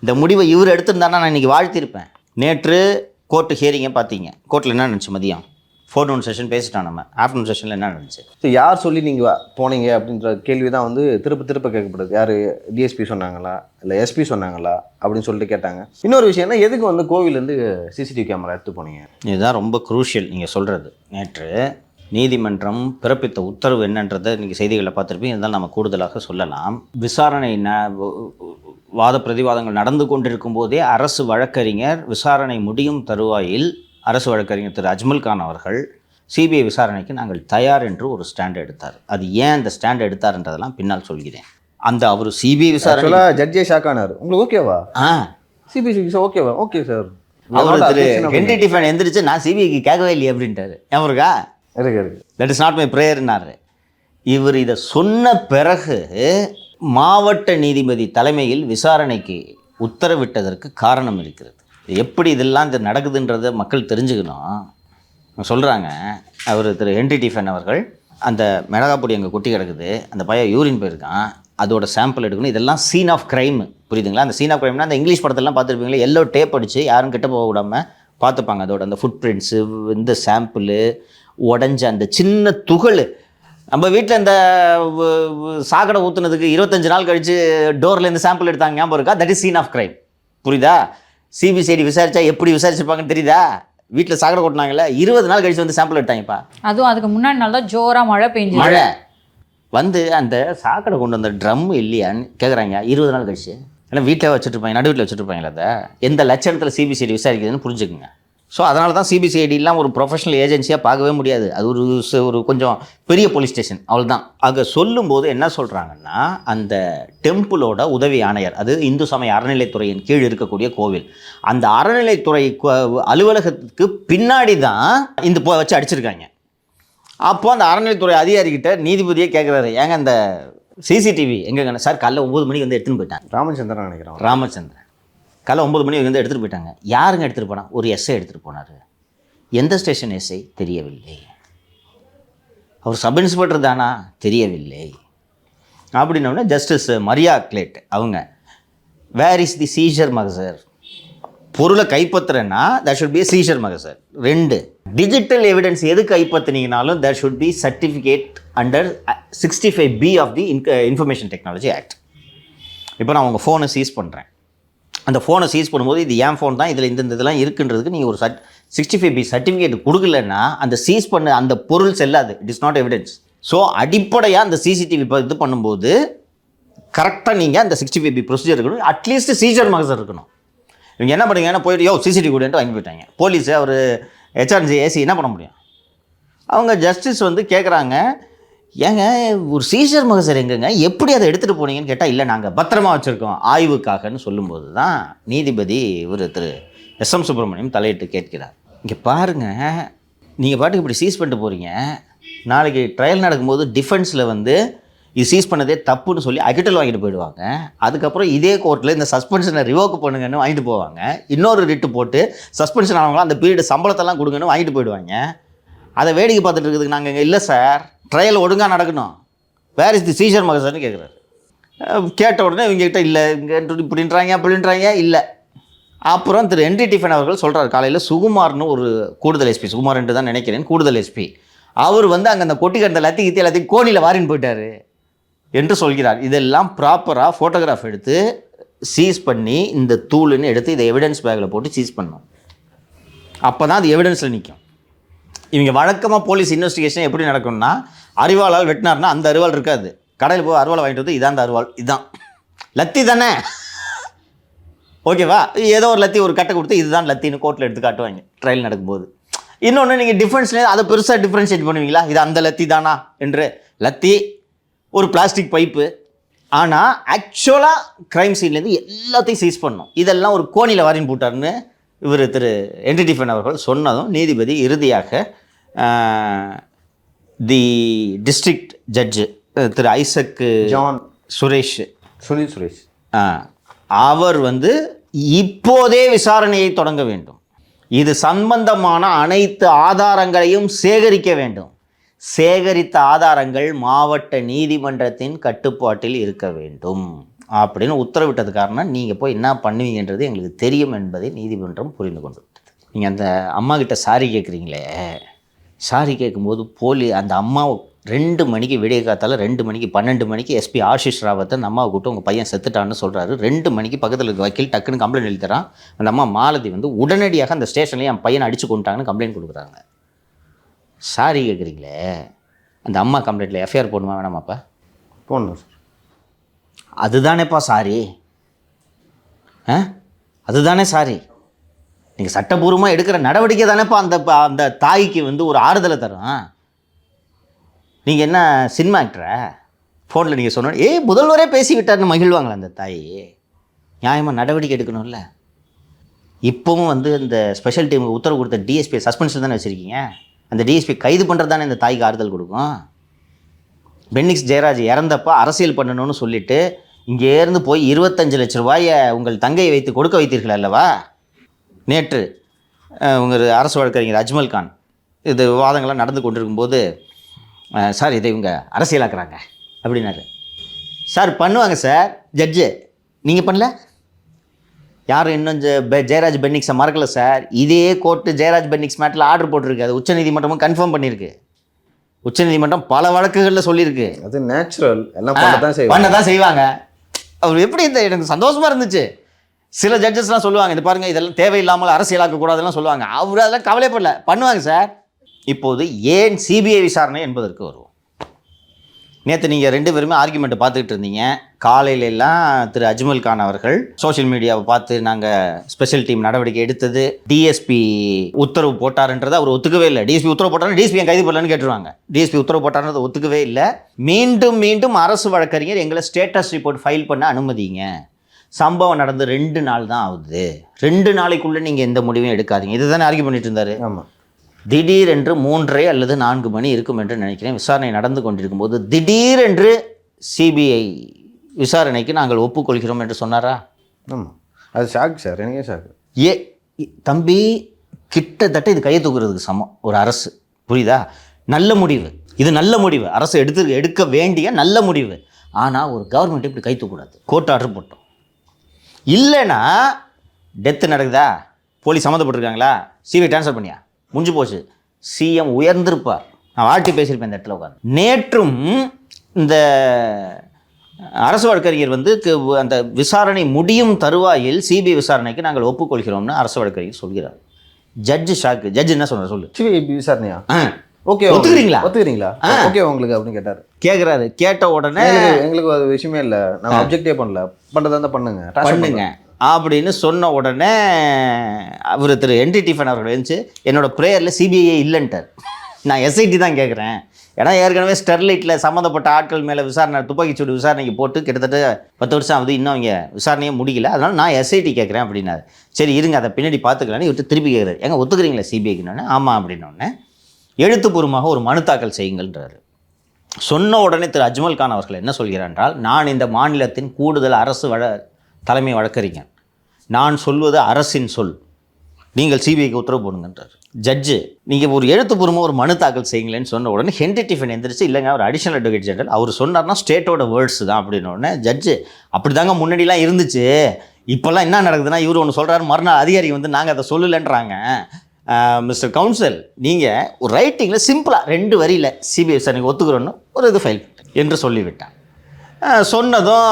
இந்த முடிவை இவர் எடுத்திருந்தானா நான் இன்றைக்கி வாழ்த்திருப்பேன். நேற்று கோர்ட்டு ஹியரிங்கை பார்த்தீங்க. கோர்ட்டில் என்ன நடந்துச்சு? மதியம் ஃபோர்நூன் செஷன் பேசிட்டோம். நம்ம ஆஃப்டர்நூன் செஷனில் என்ன நடந்துச்சு? ஸோ யார் சொல்லி நீங்கள் போனீங்க அப்படின்ற கேள்வி தான் வந்து திருப்ப கேட்கப்படுது. யார் டிஎஸ்பி சொன்னாங்களா இல்லை எஸ்பி சொன்னாங்களா அப்படின்னு சொல்லிட்டு கேட்டாங்க. இன்னொரு விஷயம்னா, எதுக்கு வந்து கோவிலேருந்து சிசிடிவி கேமரா எடுத்து போனீங்க? இதுதான் ரொம்ப குரூஷியல் நீங்கள் சொல்கிறது. நேற்று நீதிமன்றம் பிறப்பித்த உத்தரவு என்னன்றதை நீங்கள் செய்திகளில் பார்த்துருப்பீங்க. இருந்தாலும் நம்ம கூடுதலாக சொல்லலாம். விசாரணை வாத பிரதிவாதங்கள் நடந்து கொண்டிருக்கும் போதே அரசு வழக்கறிஞர் விசாரணை முடியும் தருவாயில் அரசு வழக்கறிஞர் திரு அஜ்மல் கான் அவர்கள் சிபிஐ விசாரணைக்கு நாங்கள் தயார் என்று ஒரு ஸ்டாண்ட் எடுத்தார். அது ஏன் அந்த ஸ்டாண்ட் எடுத்தார்ன்றதெல்லாம் பின்னால் சொல்கிறேன். அந்த அவர் சிபிஐ விசாரணை ஜட்ஜே ஷாக் ஆனார். உங்களுக்கு ஓகேவா? சிபிஐ ஓகேவா? Okay sir. அவர் திரு ஹென்ரி டிஃபன் எந்திரிச்சு நான் சிபிஐக்கு கேட்கவே இல்லையே அப்படின்ட்டாரு. ஏமருக்கா தட் இஸ் நாட் மை ப்ரேயர்னாரு. இவர் இதை சொன்ன பிறகு மாவட்ட நீதிபதி தலைமையில் விசாரணைக்கு உத்தரவிட்டதற்கு காரணம் இருக்கிறது. எப்படி இதெல்லாம் இது நடக்குதுன்றதை மக்கள் தெரிஞ்சுக்கணும். சொல்கிறாங்க, அவர் திரு ஹென்ரி டிஃபன் அவர்கள் அந்த மிளகாப்பொடி அங்கே கொட்டி கிடக்குது, அந்த பையன் யூரின் போயிருக்கான், அதோட சாம்பிள் எடுக்கணும், இதெல்லாம் சீன் ஆஃப் க்ரைம். புரியுதுங்களா? அந்த சீன் ஆஃப் க்ரைம்னா அந்த இங்கிலீஷ் படத்தெல்லாம் பார்த்துருப்பீங்களா, எல்லோ டேப் அடித்து யாரும் கிட்ட போக விடாமல் பார்த்துப்பாங்க. அதோட அந்த ஃபுட் பிரிண்ட்ஸு, இந்த சாம்பிள், உடஞ்ச அந்த சின்ன துகள். நம்ம வீட்டில் இந்த சாக்கடை ஊற்றுனதுக்கு 25 நாள் கழித்து டோர்லேருந்து சாம்பிள் எடுத்தாங்க, ஞாபகம் இருக்கா? That is scene of crime. புரியுதா? சிபிசிஐடி விசாரிச்சா எப்படி விசாரிச்சிருப்பாங்கன்னு தெரியுதா? வீட்டில் சாக்கடை கொட்டினாங்கல்ல, 20 நாள் கழிச்சு வந்து சாம்பிள் எடுத்தாங்கப்பா. அதுவும் அதுக்கு முன்னாடி நாள் தான் ஜோராக மழை பெஞ்சு மழை வந்து அந்த சாக்கடை கொண்டு வந்த ட்ரம் இல்லையான்னு கேட்குறாங்க. 20 நாள் கழிச்சு எல்லாம் வீட்டில் வச்சுட்ருப்பாங்க, நடு வீட்டில் வச்சுட்ருப்பாங்களா? அதை எந்த லட்சணத்தில் சிபிசிஐடி விசாரிக்குதுன்னு புரிஞ்சுக்குங்க. ஸோ அதனால தான் சிபிசிஐடிலாம் ஒரு ப்ரொஃபஷனல் ஏஜென்சியாக பார்க்கவே முடியாது. அது ஒரு கொஞ்சம் பெரிய போலீஸ் ஸ்டேஷன், அவ்வளோதான். அங்கே சொல்லும்போது என்ன சொல்கிறாங்கன்னா, அந்த டெம்பிளோட உதவி ஆணையர், அது இந்து சமய அறநிலைத்துறையின் கீழ் இருக்கக்கூடிய கோவில், அந்த அறநிலைத்துறை அலுவலகத்துக்கு பின்னாடி தான் இந்த வச்சு அடிச்சிருக்காங்க. அப்போது அந்த அறநிலைத்துறை அதிகாரிகிட்ட நீதிபதியே கேட்குறாரு, ஏங்க அந்த சிசிடிவி எங்கேங்க? சார் காலைல 9 மணிக்கு வந்து எடுத்துன்னு போயிட்டாங்க. ராமச்சந்திரன் நினைக்கிறோம். ராமச்சந்திரன் காலை 9 மணி வந்து எடுத்துகிட்டு போயிட்டாங்க. யாருங்க எடுத்துகிட்டு போனா? ஒரு எஸ்ஐ எடுத்துகிட்டு போனார். எந்த ஸ்டேஷன் எஸ்ஐ தெரியவில்லை. அவர் சப் இன்ஸ்பெக்டர் தானா? தெரியவில்லை. அப்படின்னோடனே ஜஸ்டிஸ் மரியா கிளேட் அவங்க, where is the seizure mahazar? பொருளை கைப்பற்றுறேன்னா that should be seizure mahazar. 2, digital evidence எது கைப்பற்றினீங்கனாலும் that should be certificate under 65B of the information technology act. இப்போ நான் உங்கள் ஃபோனை சீஸ் பண்ணுறேன். அந்த ஃபோனை சீஸ் பண்ணும்போது இது என் ஃபோன் தான், இதில் இந்த இதெல்லாம் இருக்குன்றதுக்கு நீங்கள் ஒரு 65B சர்டிஃபிகேட் கொடுக்கலன்னா அந்த சீஸ் பண்ண அந்த பொருள் செல்லாது. It is not evidence. So அடிப்படையாக அந்த சிசிடிவி இப்போ இது பண்ணும்போது கரெக்டாக நீங்கள் அந்த 65B ப்ரொசீஜர் இருக்கணும். அட்லீஸ்ட் சீசர் மகசர் இருக்கணும். இவங்க என்ன பண்ணுங்கன்னா போய்ட்டு சிசிடிவி கூடன்ட்டு வாங்கி போயிட்டாங்க. போலீஸு அவர் ஹெச்ஆர்ஜி ஏசி என்ன பண்ண முடியும்? அவங்க ஜஸ்டிஸ் வந்து கேட்குறாங்க, ஏங்க ஒரு சீசர் மகசர் எங்கங்க, எப்படி அதை எடுத்துகிட்டு போனீங்கன்னு கேட்டால், இல்லை நாங்கள் பத்திரமா வச்சுருக்கோம் ஆய்வுக்காகன்னு சொல்லும்போது தான் நீதிபதி இவர் திரு SM சுப்பிரமணியம் தலையிட்டு கேட்கிறார். இங்கே பாருங்கள், நீங்கள் பாட்டுக்கு இப்படி சீஸ் பண்ணிட்டு போகிறீங்க, நாளைக்கு ட்ரையல் நடக்கும்போது டிஃபென்ஸில் வந்து இது சீஸ் பண்ணதே தப்புன்னு சொல்லி அகிட்டல் வாங்கிட்டு போயிடுவாங்க. அதுக்கப்புறம் இதே கோர்ட்டில் இந்த சஸ்பென்ஷனை ரிவோக் பண்ணுங்கன்னு வாங்கிட்டு போவாங்க. இன்னொரு ரிட்டு போட்டு சஸ்பென்ஷன் ஆனவங்களாம் அந்த பீரியட் சம்பளத்தெல்லாம் கொடுங்கன்னு வாங்கிட்டு போயிடுவாங்க. அதை வேடிக்கை பார்த்துட்டு இருக்கிறதுக்கு நாங்கள் இங்கே இல்லை சார், ட்ரையல் ஒழுங்காக நடக்கணும், வேர் இஸ் தி சீசர் மகசர்னு கேட்குறாரு. கேட்ட உடனே இவங்ககிட்ட இல்லை இங்கே இப்படின்றாங்க அப்படின்றாங்க இல்லை. அப்புறம் திரு என்டி டிஃபன் அவர்கள் சொல்கிறார், காலையில் சுகுமார்னு ஒரு கூடுதல் எஸ்பி, சுகுமார் என்று தான் நினைக்கிறேன், கூடுதல் எஸ்பி, அவர் வந்து அங்கே அந்த கொட்டி கண்ட எல்லாத்தையும் கோணியில் வாரின்னு போயிட்டார் என்று சொல்கிறார். இதெல்லாம் ப்ராப்பராக ஃபோட்டோகிராஃப் எடுத்து சீஸ் பண்ணி இந்த தூளுன்னு எடுத்து இதை எவிடன்ஸ் பேக்கில் போட்டு சீஸ் பண்ணணும். அப்போ தான் அது எவிடன்ஸில் நிற்கும். இவங்க வழக்கமாக போலீஸ் இன்வெஸ்டிகேஷன் எப்படி நடக்கும்னா, அரிவாளால் வெட்டினார்னா அந்த அரிவாள் இருக்காது, கடையில் போய் அரிவாள் வாங்கிட்டு வந்து இதான் அந்த அரிவாள், இதுதான் லத்தி தானே, ஓகேவா, ஏதோ ஒரு லத்தி ஒரு கட்டை கொடுத்து இதுதான் லத்தின்னு கோர்ட்டில் எடுத்து காட்டுவாங்க ட்ரையல் நடக்கும்போது. இன்னொன்று நீங்கள் டிஃபென்ஸ்லேயே அதை பெருசாக டிஃப்ரென்ஷியேட் பண்ணுவீங்களா, இது அந்த லத்தி தானா என்று. லத்தி ஒரு பிளாஸ்டிக் பைப்பு, ஆனால் ஆக்சுவலாக க்ரைம் சீன்லேருந்து எல்லாத்தையும் சீஸ் பண்ணணும். இதெல்லாம் ஒரு கோணியில் வாரின்னு போட்டார்னு இவர் திரு என்டி டிஃபன் அவர்கள் சொன்னதும் நீதிபதி இறுதியாக தி டிஸ்ட்ரிக்ட் ஜட்ஜு திரு ஐசக் ஜான் சுரேஷ் அவர் வந்து இப்போதே விசாரணையை தொடங்க வேண்டும், இது சம்பந்தமான அனைத்து ஆதாரங்களையும் சேகரிக்க வேண்டும், சேகரித்த ஆதாரங்கள் மாவட்ட நீதிமன்றத்தின் கட்டுப்பாட்டில் இருக்க வேண்டும் அப்படின்னு உத்தரவிட்டது. காரணம் நீங்கள் போய் என்ன பண்ணுவீங்கன்றது எங்களுக்கு தெரியும் என்பதை நீதிமன்றம் புரிந்து கொண்டு விட்டது. நீங்கள் அந்த அம்மா கிட்ட சாரி கேட்குறீங்களே, சாரி கேட்கும்போது அந்த அம்மா 2 மணிக்கு விடிய காத்தால 2 மணிக்கு 12 மணிக்கு எஸ்பி ஆஷிஷ் ராவத்தை அந்த அம்மாவை கூப்பிட்டு உங்கள் பையன் செத்துட்டான்னு சொல்கிறாரு. 2 மணிக்கு பக்கத்தில் இருக்க வக்கீல் டக்குன்னு கம்ப்ளைண்ட் எழுதி தரான். அந்த அம்மா மாலதி வந்து உடனடியாக அந்த ஸ்டேஷன்லேயே என் பையனை அடித்து கொண்டுட்டாங்கன்னு கம்ப்ளைண்ட் கொடுக்குறாங்க. சாரி கேட்குறீங்களே, அந்த அம்மா கம்ப்ளைண்ட்டில் எஃப்ஐஆர் போடணுமா வேணாமாப்பா? போடணும் சார். அதுதானேப்பா சாரி, அதுதானே சாரி. நீங்கள் சட்டப்பூர்வமாக எடுக்கிற நடவடிக்கை தானேப்பா அந்த தாய்க்கு வந்து ஒரு ஆறுதலை தரும். நீங்கள் என்ன சினிமா ஆக்டரா? ஃபோனில் நீங்கள் சொன்ன முதல்வரே பேசி விட்டார்னு மகிழ்வாங்களா அந்த தாய்? நியாயமாக நடவடிக்கை எடுக்கணும்ல. இப்போவும் வந்து இந்த ஸ்பெஷல் டீமுக்கு உத்தரவு கொடுத்த டிஎஸ்பி சஸ்பென்ஷன் தானே வச்சுருக்கீங்க. அந்த டிஎஸ்பி கைது பண்ணுறது தானே இந்த தாய்க்கு ஆறுதல் கொடுக்கும். பென்னிக்ஸ் ஜெயராஜ் இறந்தப்போ அரசியல் பண்ணணும்னு சொல்லிவிட்டு இங்கேருந்து போய் 25 லட்ச ரூபாயை உங்கள் தங்கையை வைத்து கொடுக்க வைத்தீர்கள் அல்லவா? நேற்று உங்கள் அரசு வழக்கறிஞர் அஜ்மல் கான் இது விவாதங்கள்லாம் நடந்து கொண்டிருக்கும்போது, சார் இதை இவங்க அரசியலாக்குறாங்க அப்படின்னாரு. சார் பண்ணுவாங்க சார், ஜட்ஜு நீங்கள் பண்ணல, யாரும் இன்னும் ஜெயராஜ் பென்னிக்ஸை மறக்கலை சார். இதே கோர்ட்டு ஜெயராஜ் பென்னிக்ஸ் மேட்டில் ஆர்டர் போட்டிருக்கு, அது உச்சநீதிமன்றமும் கன்ஃபார்ம் பண்ணியிருக்கு. உச்சநீதிமன்றம் பல வழக்குகளில் சொல்லியிருக்கு. அது நேச்சுரல், எல்லாம் பண்ண தான் செய்வாங்க. அவர் எப்படி எனக்கு சந்தோஷமாக இருந்துச்சு. சில ஜட்ஜஸ்லாம் சொல்லுவாங்க, இது பாருங்கள் இதெல்லாம் தேவையில்லாமல் அரசியலாக்கக்கூடாதுலாம் சொல்லுவாங்க. அவர் அதெல்லாம் கவலைப்படல, பண்ணுவாங்க சார். இப்போது ஏன் சிபிஐ விசாரணை என்பதற்கு வருவோம். நேற்று நீங்கள் 2 பேருமே ஆர்குமெண்ட்டை பார்த்துக்கிட்டு இருந்தீங்க. காலையிலெல்லாம் திரு அஜ்மல் கான் அவர்கள் சோஷியல் மீடியாவை பார்த்து நாங்கள் ஸ்பெஷல் டீம் நடவடிக்கை எடுத்தது, டிஎஸ்பி உத்தரவு போட்டாருன்றதை அவர் ஒத்துக்கவே இல்லை. டிஎஸ்பி உத்தரவு போட்டாருன்னு டிஎஸ்பி என் கைது பண்ணலன்னு கேட்டுருவாங்க. டிஎஸ்பி உத்தரவு போட்டாருன்றதை ஒத்துக்கவே இல்லை. மீண்டும் மீண்டும் அரசு வழக்கறிஞர் எங்களை ஸ்டேட்டஸ் ரிப்போர்ட் ஃபைல் பண்ண அனுமதிங்க, சம்பவம் நடந்து 2 நாள் தான் ஆகுது, 2 நாளைக்குள்ளே நீங்கள் எந்த முடிவையும் எடுக்காதீங்க, இது தானே ஆர்கியூ பண்ணிட்டு இருந்தார். ஆமாம். திடீரென்று 3 அல்லது 4 மணி இருக்கும் என்று நினைக்கிறேன். விசாரணை நடந்து கொண்டிருக்கும் போது திடீரென்று சிபிஐ விசாரணைக்கு நாங்கள் ஒப்புக்கொள்கிறோம் என்று சொன்னாரா? ஆமாம், அது ஷாக் சார், எனக்கே ஷாக். தம்பி, கிட்டத்தட்ட இது கையை தூக்குறதுக்கு சமம் ஒரு அரசு, புரியுதா? நல்ல முடிவு, இது நல்ல முடிவு, அரசு எடுக்க வேண்டிய நல்ல முடிவு. ஆனால் ஒரு கவர்மெண்ட் இப்படி கை தூக்கக்கூடாது. கோர்ட் ஆர்டர் போட்டோம் இல்லைன்னா டெத்து நடக்குதா, போலீஸ் சம்மந்தப்பட்டிருக்காங்களா, சிபிஐ ட்ரான்ஸ்ஃபர் பண்ணியா, முடிஞ்சு போச்சு. சிஎம் உயர்ந்திருப்பார். நான் வாழ்த்தி பேசியிருப்பேன் இந்த இடத்துல உட்காந்து. நேற்றும் இந்த அரசு வழக்கறிஞர் வந்து அந்த விசாரணை முடியும் தருவாயில் சிபிஐ விசாரணைக்கு நாங்கள் ஒப்புக்கொள்கிறோம்னு அரசு வழக்கறிஞர் சொல்கிறார். Judge shock. ஜட்ஜ் என்ன சொல்ற சொல்லு. சிபிஐ விசாரணையா? ஓகே, ஒத்துக்கிறீங்களா? ஒத்துக்கிறீங்களா? ஓகே உங்களுக்கு அப்படின்னு கேட்டார். கேட்குறாரு. கேட்ட உடனே எங்களுக்கு அது விஷயமே இல்லை, நம்ம அப்ஜெக்டே பண்ணல, பண்ணுறதா இருந்தால் பண்ணுங்க அப்படின்னு சொன்ன உடனே அவர் திரு என்டி டிஃபன் அவர்கள் எழுந்துச்சு, என்னோட ப்ரேயரில் சிபிஐ இல்லைன்ட்டார். நான் எஸ்ஐடி தான் கேட்குறேன். ஏன்னா ஏற்கனவே ஸ்டெர்லைட்டில் சம்மந்தப்பட்ட ஆட்கள் மேலே விசாரணை, துப்பாக்கிச்சூடு விசாரணைக்கு போட்டு கிட்டத்தட்ட 10 வருஷம் ஆகுது, இன்னும் அவங்க விசாரணையே முடியல, அதனால் நான் எஸ்ஐடி கேட்குறேன் அப்படின்னாரு. சரி இருங்க, அதை பின்னாடி பார்த்துக்கலான்னு இவர்கிட்ட திருப்பி கேட்குறாரு, எங்க ஒத்துக்கிறீங்களா சிபிஐக்குன்னு? ஆமாம் அப்படின்னோடனே எழுத்துப்பூர்வமாக ஒரு மனு தாக்கல் செய்யுங்கள்ன்றாரு. சொன்ன உடனே திரு அஜ்மல் கான் அவர்கள் என்ன சொல்கிறார் என்றால், நான் இந்த மாநிலத்தின் கூடுதல் அரசு தலைமை வழக்கறிஞர், நான் சொல்வது அரசின் சொல், நீங்கள் சிபிஐக்கு உத்தரவு போடுங்கன்றார். ஜட்ஜு நீங்கள் ஒரு எழுத்துப்பூர்வமாக ஒரு மனு தாக்கல் செய்யுங்களேன்னு சொன்ன உடனே ஹென்ரி டிஃபன் எந்திரிச்சு, இல்லைங்க அவர் அடிஷனல் அட்வொகேட் ஜெனரல், அவர் சொன்னார்னா ஸ்டேட்டோட வேர்ட்ஸ் தான் அப்படின்னு உடனே ஜட்ஜு, அப்படி தாங்க முன்னாடிலாம் இருந்துச்சு, இப்போல்லாம் என்ன நடக்குதுன்னா இவர் ஒன்று சொல்கிறாரு, மறுநாள் அதிகாரி வந்து நாங்கள் அதை சொல்லலைன்றாங்க. மிஸ்டர் கவுன்சில், நீங்கள் ஒரு ரைட்டிங்கில் சிம்பிளாக 2 வரியில் சிபிஐ விசாரணைக்கு ஒத்துக்கிறோன்னு ஒரு இது ஃபைல் என்று சொல்லிவிட்டான். சொன்னதும்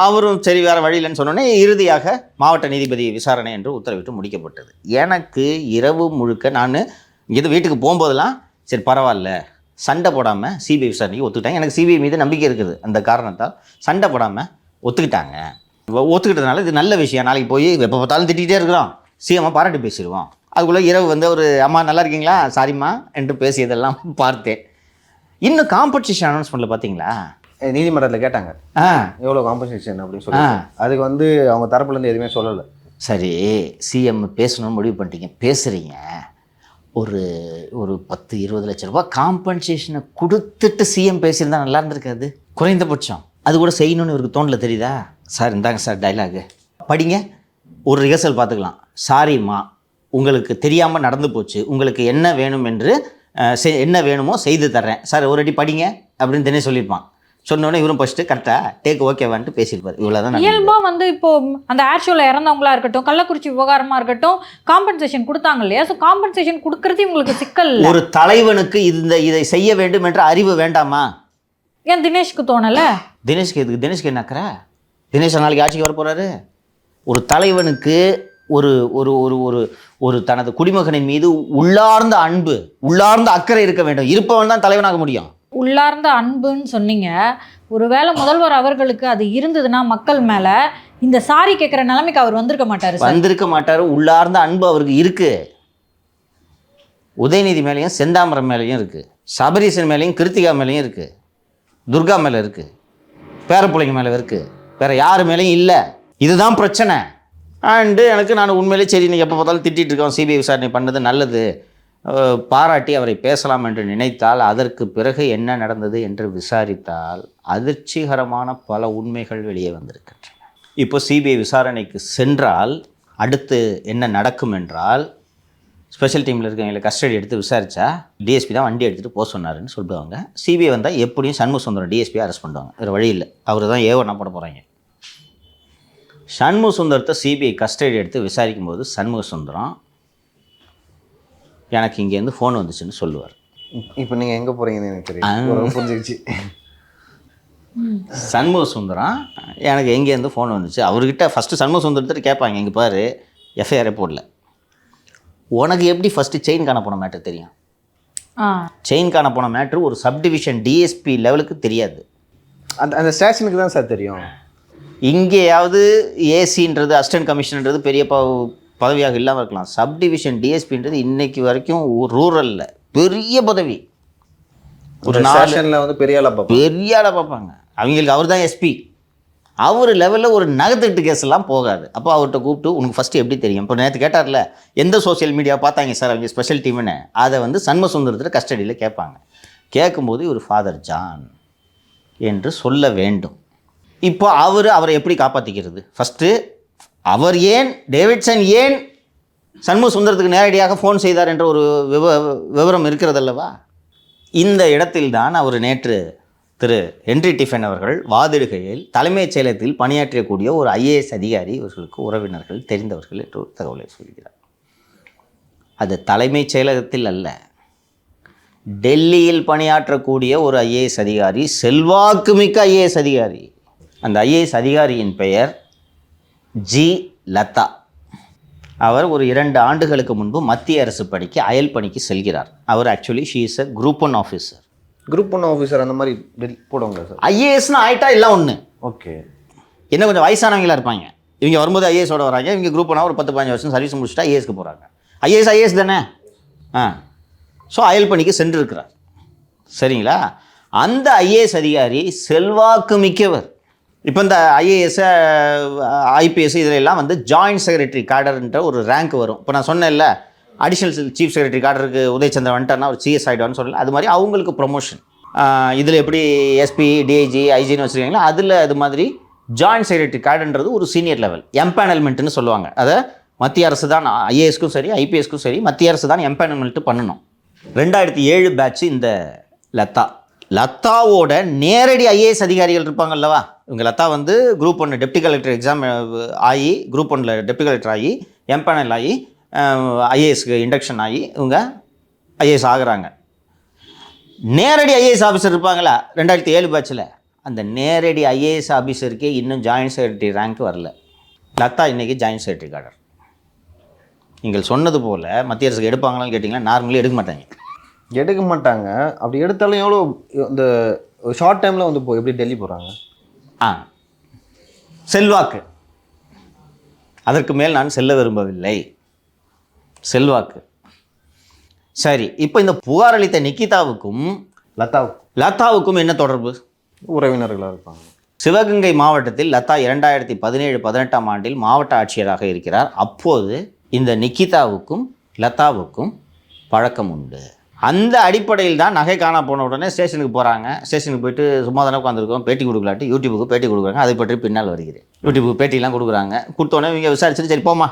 அவரும் சரி வேறு வழியில்லைன்னு சொன்னோன்னே இறுதியாக மாவட்ட நீதிபதி விசாரணை என்று உத்தரவிட்டு முடிக்கப்பட்டது. எனக்கு இரவு முழுக்க நான் இங்கேருந்து வீட்டுக்கு போகும்போதெல்லாம் சரி பரவாயில்ல, சண்டை போடாமல் சிபிஐ விசாரணைக்கு ஒத்துக்கிட்டாங்க. எனக்கு சிபிஐ மீது நம்பிக்கை இருக்குது, அந்த காரணத்தால் சண்டை போடாமல் ஒத்துக்கிட்டாங்க. ஒத்துக்கிட்டதுனால இது நல்ல விஷயம். நாளைக்கு போய் எப்போ பார்த்தாலும் திட்டிகிட்டே இருக்கிறோம், சிஎம்மாக பாராட்டி பேசிடுவோம். அதுக்குள்ளே இரவு வந்து ஒரு அம்மா நல்லா இருக்கீங்களா, சாரிம்மா என்று பேசியதெல்லாம் பார்த்தேன். இன்னும் காம்பன்சேஷன் அனௌன்ஸ்மெண்ட்டில் பார்த்தீங்களா, நீதிமன்றத்தில் கேட்டாங்க எவ்வளோ காம்பன்சேஷன் அப்படின்னு சொல்லி, அதுக்கு வந்து அவங்க தரப்புலேருந்து எதுவுமே சொல்லலை. சரி, சிஎம் பேசணும்னு முடிவு பண்ணிட்டீங்க, பேசுகிறீங்க, ஒரு 10-20 லட்ச ரூபா காம்பன்சேஷனை கொடுத்துட்டு சிஎம் பேசியிருந்தா நல்லா இருந்திருக்காது? குறைந்தபட்சம் அது கூட செய்யணும்னு இவருக்கு தோணல, தெரியுதா? சார் இந்தாங்க சார் டைலாகு, படிங்க, ஒரு ரிஹர்சல் பார்த்துக்கலாம். சாரிம்மா, உங்களுக்கு தெரியாமல் நடந்து போச்சு, உங்களுக்கு என்ன வேணும் என்று என்ன வேணுமோ செய்து தர்றேன் சார், ஒரு அடி படிங்க அப்படின்னு தானே சொல்லியிருப்பான். சொன்னோன்னே இவரும் ஃபஸ்ட்டு கரெக்டாக டேக் ஓகேவான்ட்டு பேசியிருப்பார். இவ்வளோதான். இயல்பாக வந்து இப்போ அந்த ஏர் ஷோவில் இறந்தவங்களா இருக்கட்டும், கள்ளக்குறிச்சி விவகாரமாக இருக்கட்டும், காம்பன்சேஷன் கொடுத்தாங்க இல்லையா? ஸோ காம்பன்சேஷன் கொடுக்கறது உங்களுக்கு சிக்கல். ஒரு தலைவனுக்கு இதை செய்ய வேண்டும் என்ற அறிவு வேண்டாமா? ஏன் தினேஷ்க்கு தோணலை? தினேஷ்க்கு எதுக்கு? தினேஷ்க்கு என்னக்கிறா? தினேஷ் நாளைக்கு ஆட்சிக்கு வர போகிறாரு. ஒரு தலைவனுக்கு ஒரு ஒரு ஒரு ஒரு ஒரு தனது குடிமகனின் மீது உள்ளார்ந்த அன்பு, உள்ளார்ந்த அக்கறை இருக்க வேண்டும். இருப்பவன் தான் தலைவனாக முடியும். உள்ளார்ந்த அன்புன்னு சொன்னீங்க. ஒருவேளை முதல்வர் அவர்களுக்கு அது இருந்ததுன்னா மக்கள் மேலே இந்த சாரி கேட்குற நிலைமைக்கு அவர் வந்திருக்க மாட்டார். உள்ளார்ந்த அன்பு அவருக்கு இருக்கு. உதயநிதி மேலேயும் செந்தாமரம் மேலேயும் இருக்குது, சபரீசன் மேலேயும் கிருத்திகா மேலேயும் இருக்குது, துர்கா மேலே இருக்குது, பேரப்பிள்ளைங்க மேலே இருக்குது, வேறு யார் மேலேயும் இல்லை. இதுதான் பிரச்சனை. அண்டு நான் உண்மையிலே சரி நீ எப்போ பார்த்தாலும் திட்டிகிட்டு இருக்கோம், சிபிஐ விசாரணை பண்ணது நல்லது, பாராட்டி அவரை பேசலாம் என்று நினைத்தால் அதற்கு பிறகு என்ன நடந்தது என்று விசாரித்தால் அதிர்ச்சிகரமான பல உண்மைகள் வெளியே வந்திருக்கின்றன. இப்போ சிபிஐ விசாரணைக்கு சென்றால் அடுத்து என்ன நடக்கும் என்றால், ஸ்பெஷல் டீமில் இருக்கவங்களை கஸ்டடி எடுத்து விசாரித்தா டிஎஸ்பி தான் வண்டி எடுத்துகிட்டு போக சொன்னாருன்னு சொல்லுவாங்க. சிபிஐ வந்தால் எப்படியும் சண்முக சுந்தரம் டிஎஸ்பியை அரெஸ்ட் பண்ணுவாங்க, வேறு வழி இல்லை. அவர் தான் ஏவனா போட போகிறாங்க. சண்முக சுந்தரத்தை சிபிஐ கஸ்டடி எடுத்து விசாரிக்கும் போது சண்முக சுந்தரம் எனக்கு இங்கேருந்து ஃபோன் வந்துச்சுன்னு சொல்லுவார். இப்போ நீங்கள் எங்கே போகிறீங்கன்னு எனக்கு தெரியும், புரிஞ்சிருச்சு. சண்முக சுந்தரம் எனக்கு எங்கேருந்து ஃபோன் வந்துச்சு, அவர்கிட்ட ஃபஸ்ட்டு சண்முக சுந்தரத்தை கேட்பாங்க, இங்கே பாரு எஃப்ஐஆரே போடல, உனக்கு எப்படி ஃபஸ்ட்டு செயின் காண போன மேட்ரு தெரியும்? செயின் காண போன மேட்ரு ஒரு சப்டிவிஷன் டிஎஸ்பி லெவலுக்கு தெரியாது. அந்த ஸ்டேஷனுக்கு தான் சார் தெரியும். இங்கேயாவது ஏசின்றது அசிஸ்டன்ட் கமிஷனன்றது பெரிய பதவியாக இல்லாமல் இருக்கலாம். சப்டிவிஷன் டிஎஸ்பின்றது இன்னைக்கு வரைக்கும் ரூரலில் பெரிய பதவி. ஒரு ஸ்டேஷனில் வந்து பெரிய ஆளாக பார்ப்பாங்க. அவங்களுக்கு அவர் தான் எஸ்பி. அவர் லெவலில் ஒரு நகத்தட்டு கேஸ்லாம் போகாது. அப்போ அவர்கிட்ட கூப்பிட்டு உனக்கு ஃபஸ்ட்டு எப்படி தெரியும்? இப்போ நேற்று கேட்டார்ல எந்த சோசியல் மீடியா பார்த்தாங்க சார் அவங்க ஸ்பெஷல் டீம்னு, அதை வந்து சண்முக சுந்தரத்தில் கஸ்டடியில் கேட்பாங்க. கேட்கும்போது ஒரு ஃபாதர் ஜான் என்று சொல்ல வேண்டும். இப்போ அவரை எப்படி காப்பாற்றிக்கிறது? ஃபஸ்ட்டு அவர் டேவிட்சன் ஏன் சண்முக சுந்தரத்துக்கு நேரடியாக ஃபோன் செய்தார் என்ற ஒரு விவரம் இருக்கிறதல்லவா? இந்த இடத்தில் தான் அவர் நேற்று திரு ஹென்றி டிஃபன் அவர்கள் வாதிடுகையில் தலைமைச் செயலகத்தில் பணியாற்றக்கூடிய ஒரு ஐஏஎஸ் அதிகாரி இவர்களுக்கு உறவினர்கள் தெரிந்தவர்கள் என்று ஒரு தகவலை சொல்கிறார். அது தலைமைச் செயலகத்தில் அல்ல, டெல்லியில் பணியாற்றக்கூடிய ஒரு ஐஏஎஸ் அதிகாரி, செல்வாக்குமிக்க ஐஏஎஸ் அதிகாரி. அந்த ஐஏஎஸ் அதிகாரியின் பெயர் ஜி லதா. அவர் ஒரு 2 ஆண்டுகளுக்கு முன்பு மத்திய அரசு பணிக்கு அயல் பணிக்கு செல்கிறார். அவர் actually she is a group 1 officer. Group 1 officer அந்த மாதிரி போடுவாங்க சார். ஐஏஎஸ்னு ஆயிட்டா எல்லாம் ஒன்று. ஓகே. என்ன கொஞ்சம் வயசானவங்களா இருப்பாங்க. இவங்க வரும்போது ஐஏஎஸோட வராங்க. இவங்க குரூப் 1 ஒரு 10-15 வருஷம் சர்வீஸ் முடிச்சுட்டா ஐஏஎஸ்க்கு போகிறாங்க. ஐஏஎஸ் தானே. ஸோ அயல் பணிக்கு சென்றிருக்கிறார். சரிங்களா? அந்த ஐஏஎஸ் அதிகாரி செல்வாக்கு மிக்கவர். இப்போ இந்த ஐஏஎஸ் ஐபிஎஸ் இதில் எல்லாம் வந்து ஜாயிண்ட் செக்ரட்டரி காடர்ன்ற ஒரு ரேங்க் வரும். இப்போ நான் சொன்னேன்ல, அடிஷனல் சீஃப் செக்ரட்டரி காடருக்கு உதயச்சந்திரன் வந்துட்டார்னா ஒரு சிஎஸ் ஆகிடுவான்னு சொல்லல, அது மாதிரி அவங்களுக்கு ப்ரொமோஷன். இதில் எப்படி எஸ்பி டிஐஜி ஐஜின்னு வச்சுருக்கீங்களா, அதில் அது மாதிரி ஜாயிண்ட் செக்ரட்டரி கார்டுன்றது ஒரு சீனியர் லெவல். எம்பேனல்மெண்ட்டுன்னு சொல்லுவாங்க. அதை மத்திய அரசு தான் ஐஏஎஸ்க்கும் சரி ஐபிஎஸ்க்கும் சரி மத்திய அரசு தான் எம்பேனல்மெண்ட்டு பண்ணணும். 2007 பேட்ச் இந்த லதாவோட நேரடி ஐஏஎஸ் அதிகாரிகள் இருப்பாங்கல்லவா. இவங்க லதா வந்து குரூப் 1 டெப்டி கலெக்டர் எக்ஸாம் ஆகி, குரூப் 1 டெப்டி கலெக்டர் ஆகி, எம்பேனல் ஆகி, ஐஏஎஸ்க்கு இண்டக்ஷன் ஆகி இவங்க ஐஏஎஸ் ஆகுறாங்க. நேரடி ஐஏஎஸ் ஆஃபீஸர் இருப்பாங்களா 2007 பேட்சில், அந்த நேரடி ஐஏஎஸ் ஆஃபீஸருக்கே இன்னும் ஜாயின்ட் செக்ரட்டரி ரேங்க் வரல. லதா இன்றைக்கி ஜாயின்ட் செக்ரட்டரி கார்டர். நீங்கள் சொன்னது போல் மத்திய அரசுக்கு எடுப்பாங்களான்னு கேட்டிங்கன்னா நார்மலி எடுக்க மாட்டாங்க. அப்படி எடுத்தாலும் எவ்வளோ இந்த ஷார்ட் டைமில் வந்து எப்படி டெல்லி போகிறாங்க? செல்வாக்கு. அதற்கு மேல் நான் செல்ல விரும்பவில்லை. செல்வாக்கு. சரி, இப்போ இந்த புகார் அளித்த நிக்கிதாவுக்கும் லதாவுக்கும் என்ன தொடர்பு? உறவினர்களாக இருப்பாங்க. சிவகங்கை மாவட்டத்தில் லதா 2017-18ஆம் ஆண்டில் மாவட்ட ஆட்சியராக இருக்கிறார். அப்போது இந்த நிக்கிதாவுக்கும் லதாவுக்கும் பழக்கம் உண்டு. அந்த அடிப்படையில் தான் நகை காணா போன உடனே ஸ்டேஷனுக்கு போகிறாங்க. ஸ்டேஷனுக்கு போயிட்டு சும்மா தானே உட்காந்துருக்கோம், பேட்டி கொடுக்கலாட்டி யூடியூபுக்கு பேட்டி கொடுக்குறாங்க. அதை பற்றி பின்னால் வருகிறேன். யூடியூபுக்கு பேட்டிலாம் கொடுக்குறாங்க. கொடுத்தோன்னே இவங்க விசாரிச்சுட்டு சரி போமா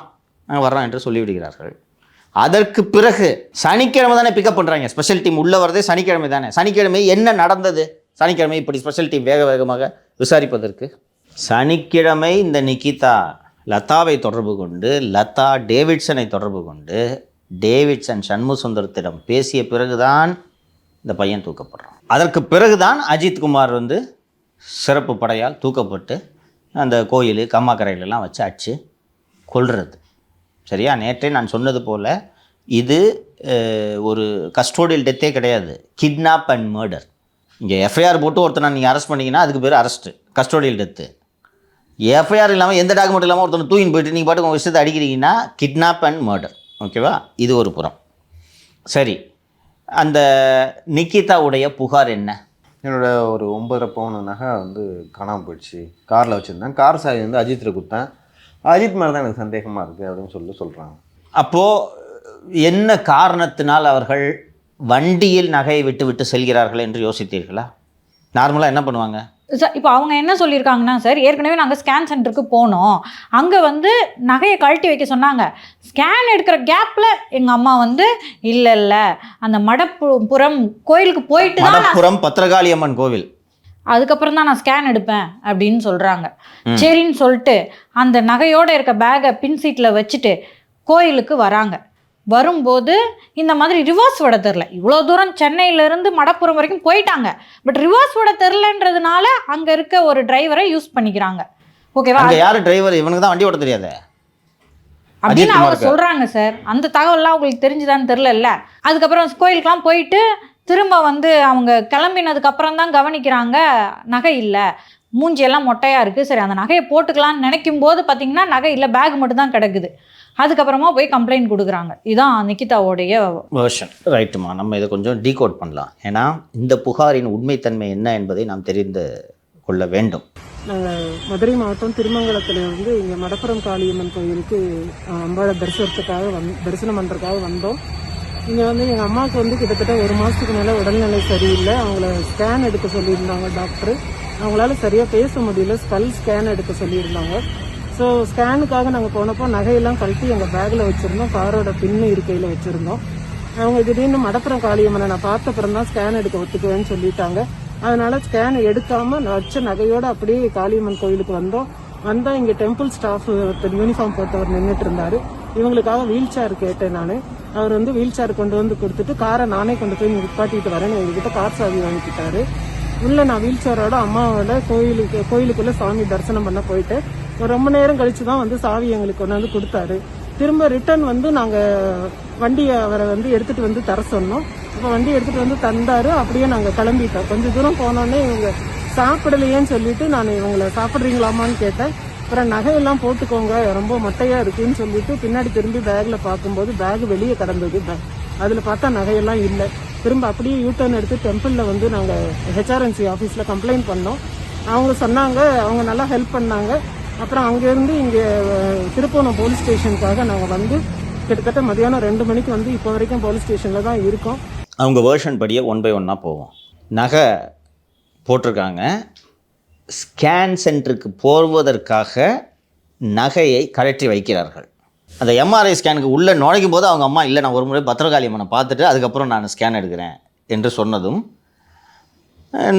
நாங்கள் வர்றோம் என்று சொல்லிவிடுகிறார்கள். அதற்கு பிறகு சனிக்கிழமை தானே பிக்கப் பண்ணுறாங்க. ஸ்பெஷல் டீம் உள்ளே வரதே சனிக்கிழமை தானே. சனிக்கிழமை என்ன நடந்தது? சனிக்கிழமை இப்படி ஸ்பெஷல் டீம் வேகமாக விசாரிப்பதற்கு சனிக்கிழமை இந்த நிக்கிதா லதாவை தொடர்பு கொண்டு, லதா டேவிட்சனை தொடர்பு கொண்டு, டேவிட்சன் சண்முகசுந்தரத்திடம் பேசிய பிறகுதான் இந்த பையன் தூக்கப்படுறான். அதற்கு பிறகுதான் அஜித்குமார் வந்து சிறப்பு படையால் தூக்கப்பட்டு அந்த கோயில் கம்மாக்கரையிலெல்லாம் வச்சு அடிச்சு கொல்றது. சரியா? நேற்றே நான் சொன்னது போல் இது ஒரு கஸ்டோடியல் டெத்தே கிடையாது, கிட்னாப் அண்ட் மர்டர். இங்கே எஃப்ஐஆர் போட்டு ஒருத்தனை நீங்கள் அரெஸ்ட் பண்ணிங்கன்னா அதுக்கு பேர் அரெஸ்ட்டு. கஸ்டோடியல் டெத்து எஃப்ஐஆர் இல்லாமல் எந்த டாக்குமெண்ட் இல்லாமல் ஒருத்தனை தூக்கின்னு போயிட்டு நீங்கள் பாட்டுக்கு உங்கள் விஷயத்தை அடிக்கிறீங்கன்னா கிட்னாப் அண்ட் மர்டர். ஓகேவா? இது ஒரு புறம். சரி, அந்த நிக்கிதாவுடைய புகார் என்ன? என்னோட ஒரு 9.5 பவுன் நகை வந்து காணாமல் போயிடுச்சு. காரில் வச்சுருந்தேன். கார் சாவி வந்து அஜித்தில் கொடுத்தேன். அஜித் மேலே தான் எனக்கு சந்தேகமாக இருக்குது அப்படின்னு சொல்கிறாங்க. அப்போது என்ன காரணத்தினால் அவர்கள் வண்டியில் நகையை விட்டு செல்கிறார்கள் என்று யோசித்தீர்களா? நார்மலாக என்ன பண்ணுவாங்க சார்? இப்போ அவங்க என்ன சொல்லியிருக்காங்கன்னா சார், ஏற்கனவே நாங்கள் ஸ்கேன் சென்டருக்கு போனோம், அங்கே வந்து நகையை கழட்டி வைக்க சொன்னாங்க. ஸ்கேன் எடுக்கிற கேப்பில் எங்கள் அம்மா வந்து இல்லை அந்த மடப்புறம் கோயிலுக்கு போயிட்டு தான், மடப்புறம் பத்திரகாளி அம்மன் கோவில், அதுக்கப்புறம் தான் நான் ஸ்கேன் எடுப்பேன் அப்படின்னு சொல்கிறாங்க. சரின்னு சொல்லிட்டு அந்த நகையோடு இருக்க பேக்கை பின் சீட்டில் வச்சுட்டு கோயிலுக்கு வராங்க. வரும்போது இந்த மாதிரி ரிவர்ஸ் விட தெரில. இவ்வளோ தூரம் சென்னையிலேருந்து மடப்புறம் வரைக்கும் போயிட்டாங்க, பட் ரிவர்ஸ் விட தெரிலன்றதுனால அங்கே இருக்க ஒரு டிரைவரை யூஸ் பண்ணிக்கிறாங்க. ஓகேவா? யார் டிரைவர்? இவனுக்கு தான் வண்டி ஓட்ட தெரியாது அப்படின்னு அவங்க சொல்கிறாங்க சார். அந்த தகவல்லாம் அவங்களுக்கு தெரிஞ்சுதான்னு தெரிலல்ல. அதுக்கப்புறம் கோயிலுக்கெலாம் போயிட்டு திரும்ப வந்து அவங்க கிளம்பினதுக்கு அப்புறம் தான் கவனிக்கிறாங்க நகை இல்லை, மூஞ்சியெல்லாம் மொட்டையாக இருக்குது. சரி, அந்த நகையை போட்டுக்கலான்னு நினைக்கும் போது பார்த்தீங்கன்னா நகை இல்லை, பேக் மட்டும் தான் கிடக்குது. அதுக்கப்புறமா போய் கம்ப்ளைண்ட் கொடுக்குறாங்க. இதுதான் நிக்கிதாவோடைய வெர்ஷன். ரைட்டுமா, நம்ம இதை கொஞ்சம் டீகோட் பண்ணலாம். ஏன்னா இந்த புகாரின் உண்மைத்தன்மை என்ன என்பதை நாம் தெரிந்து கொள்ள வேண்டும். நாங்கள் மதுரை மாவட்டம் திருமங்கலத்திலிருந்து இங்கே மடப்புறம் காளியம்மன் கோயிலுக்கு அம்பாளை தரிசனம் பண்ணுறதுக்காக வந்தோம். இங்கே வந்து எங்கள் அம்மாவுக்கு வந்து கிட்டத்தட்ட 1 மாதத்துக்கு மேலே உடல்நிலை சரியில்லை. அவங்கள ஸ்கேன் எடுக்க சொல்லியிருந்தாங்க டாக்டர். அவங்களால சரியாக பேச முடியல. ஸ்கல் ஸ்கேன் எடுக்க சொல்லியிருந்தாங்க. ஸோ ஸ்கேனுக்காக நாங்கள் போனப்போ நகையெல்லாம் கழட்டி எங்கள் பேக்கில் வச்சுருந்தோம், காரோட பின்னு இருக்கையில் வச்சுருந்தோம். அவங்க திடீர்னு மடப்புறம் காளியம்மனை நான் பார்த்த அப்புறம் தான் ஸ்கேன் எடுக்க ஒத்துக்குவேன்னு சொல்லிட்டாங்க. அதனால ஸ்கேன் எடுக்காம நான் வச்ச நகையோட அப்படியே காளியம்மன் கோயிலுக்கு வந்தா இங்க டெம்பிள் ஸ்டாஃப் ஒருத்தர் யூனிஃபார்ம் போட்டவர் நின்றுட்டு இருந்தாரு. இவங்களுக்காக வீல் சேர் கேட்டேன் நான். அவர் வந்து வீல் சேர் கொண்டு வந்து கொடுத்துட்டு காரை நானே கொண்டு போய் நிப்பாட்டிட்டு வரேன் எங்ககிட்ட கார் சாவி வாங்கிக்கிட்டாரு. உள்ள நான் வீல் சேரோட அம்மாவோட கோயிலுக்குள்ள சாமி தரிசனம் பண்ண போயிட்டு ரொம்ப நேரம் கழிச்சு தான் வந்து சாவி எங்களுக்கு கொண்டு வந்து கொடுத்தாரு. திரும்ப ரிட்டர்ன் வந்து நாங்க வண்டியை அவரை வந்து எடுத்துட்டு வந்து தர சொன்னோம். அப்ப வண்டி எடுத்துட்டு வந்து தந்தாரு. அப்படியே நாங்க கிளம்பிட்டோம். கொஞ்சம் தூரம் போனோடனே இவங்க சாப்பிடலையேன்னு சொல்லிட்டு நான் இவங்களை சாப்பிட்றீங்களாமான்னு கேட்டேன். அப்புறம் நகையெல்லாம் போட்டுக்கோங்க ரொம்ப மொட்டையா இருக்குன்னு சொல்லிட்டு பின்னாடி திரும்பி பேக்ல பார்க்கும்போது பேக் வெளியே கிடந்தது. அதுல பார்த்தா நகையெல்லாம் இல்லை. திரும்ப அப்படியே யூட்டர்ன் எடுத்து டெம்பிள்ல வந்து நாங்க HRNC ஆஃபீஸ்ல கம்ப்ளைண்ட் பண்ணோம். அவங்க சொன்னாங்க, அவங்க நல்லா ஹெல்ப் பண்ணாங்க. அப்புறம் அங்கேருந்து இங்கே திருப்போணம் போலீஸ் ஸ்டேஷனுக்காக நாங்கள் வந்து கிட்டத்தட்ட மதியானம் 2 மணிக்கு வந்து இப்போ வரைக்கும் போலீஸ் ஸ்டேஷனில் தான் இருக்கோம். அவங்க வேர்ஷன் படியே 1 by 1 போவோம். நகை போட்டிருக்காங்க. ஸ்கேன் சென்டருக்கு போவதற்காக நகையை கழற்றி வைக்கிறார்கள். அந்த MRI ஸ்கேனுக்கு உள்ளே நுழைக்கும் போது அவங்க அம்மா இல்லை நான் ஒரு முறை பத்திரகாளியம்மனை பார்த்துட்டு அதுக்கப்புறம் நான் ஸ்கேன் எடுக்கிறேன் என்று சொன்னதும்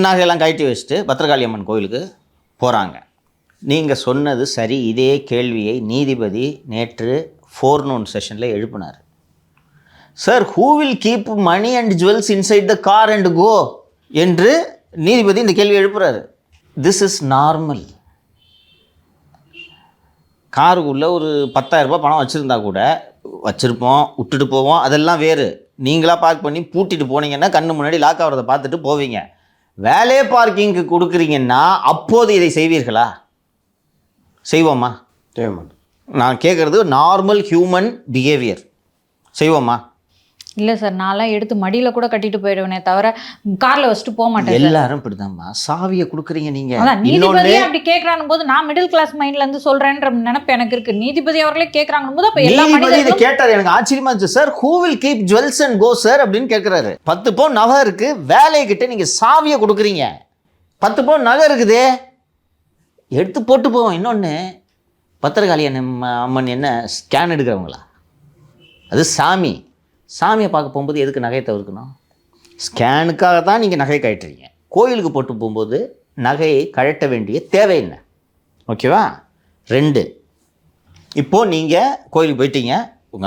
நகையெல்லாம் கழட்டி வச்சுட்டு பத்திரகாளியம்மன் கோயிலுக்கு போகிறாங்க. நீங்கள் சொன்னது சரி. இதே கேள்வியை நீதிபதி நேற்று ஃபோர்நூன் செஷனில் எழுப்பினார். Sir, who will keep money and jewels inside the car and go என்று நீதிபதி இந்த கேள்வி எழுப்புறாரு. This is normal. காருக்குள்ளே ஒரு 10,000 ரூபாய் பணம் வச்சுருந்தா கூட வச்சுருப்போம், விட்டுட்டு போவோம், அதெல்லாம் வேறு. நீங்களாக பார்க் பண்ணி பூட்டிட்டு போனீங்கன்னா கண்ணு முன்னாடி லாக் ஆகிறத பார்த்துட்டு போவீங்க. வேலே பார்க்கிங்க்கு கொடுக்குறீங்கன்னா அப்போது இதை செய்வீர்களா? செய்வோமா? செய்வோம். நான் கேட்குறது நார்மல் ஹியூமன் பிஹேவியர். செய்வோமா? இல்லை சார், நான்லாம் எடுத்து மடியில் கூட கட்டிட்டு போயிடுவேனே தவிர காரில் வச்சுட்டு போக மாட்டேன். எல்லாரும் இப்படிதாம்மா. சாவியை கொடுக்குறீங்க நீங்கள். அதான் நீதிபதியே அப்படி கேட்குறாங்க போது நான் மிடில் கிளாஸ் மைண்ட்ல இருந்து சொல்றேன்ற நினைப்பு எனக்கு இருக்கு. நீதிபதி அவர்களே கேட்குறாங்க போது அப்போ எல்லா மனிதர்களும் கேட்டார். எனக்கு ஆச்சரியமா இருந்துச்சு. Sir, who will keep jewels and go sir அப்படின்னு கேட்குறாரு. 10 பவுன் நகை இருக்கு, வேலைக்கிட்ட நீங்கள் சாவியை கொடுக்குறீங்க. 10 பவுன் நகை இருக்குதே, எடுத்து போட்டு போவோம். இன்னொன்று, பத்திரகாளி அம்மன் என்ன ஸ்கேன் எடுக்கிறவங்களா? அது சாமியை பார்க்க போகும்போது எதுக்கு நகையை தவிர்க்கணும்? ஸ்கேனுக்காக தான் நீங்கள் நகையை கழட்டுறீங்க. கோயிலுக்கு போட்டு போகும்போது நகையை கழட்ட வேண்டிய தேவை என்ன? ஓகேவா? 2, இப்போது நீங்கள் கோயிலுக்கு போயிட்டீங்க.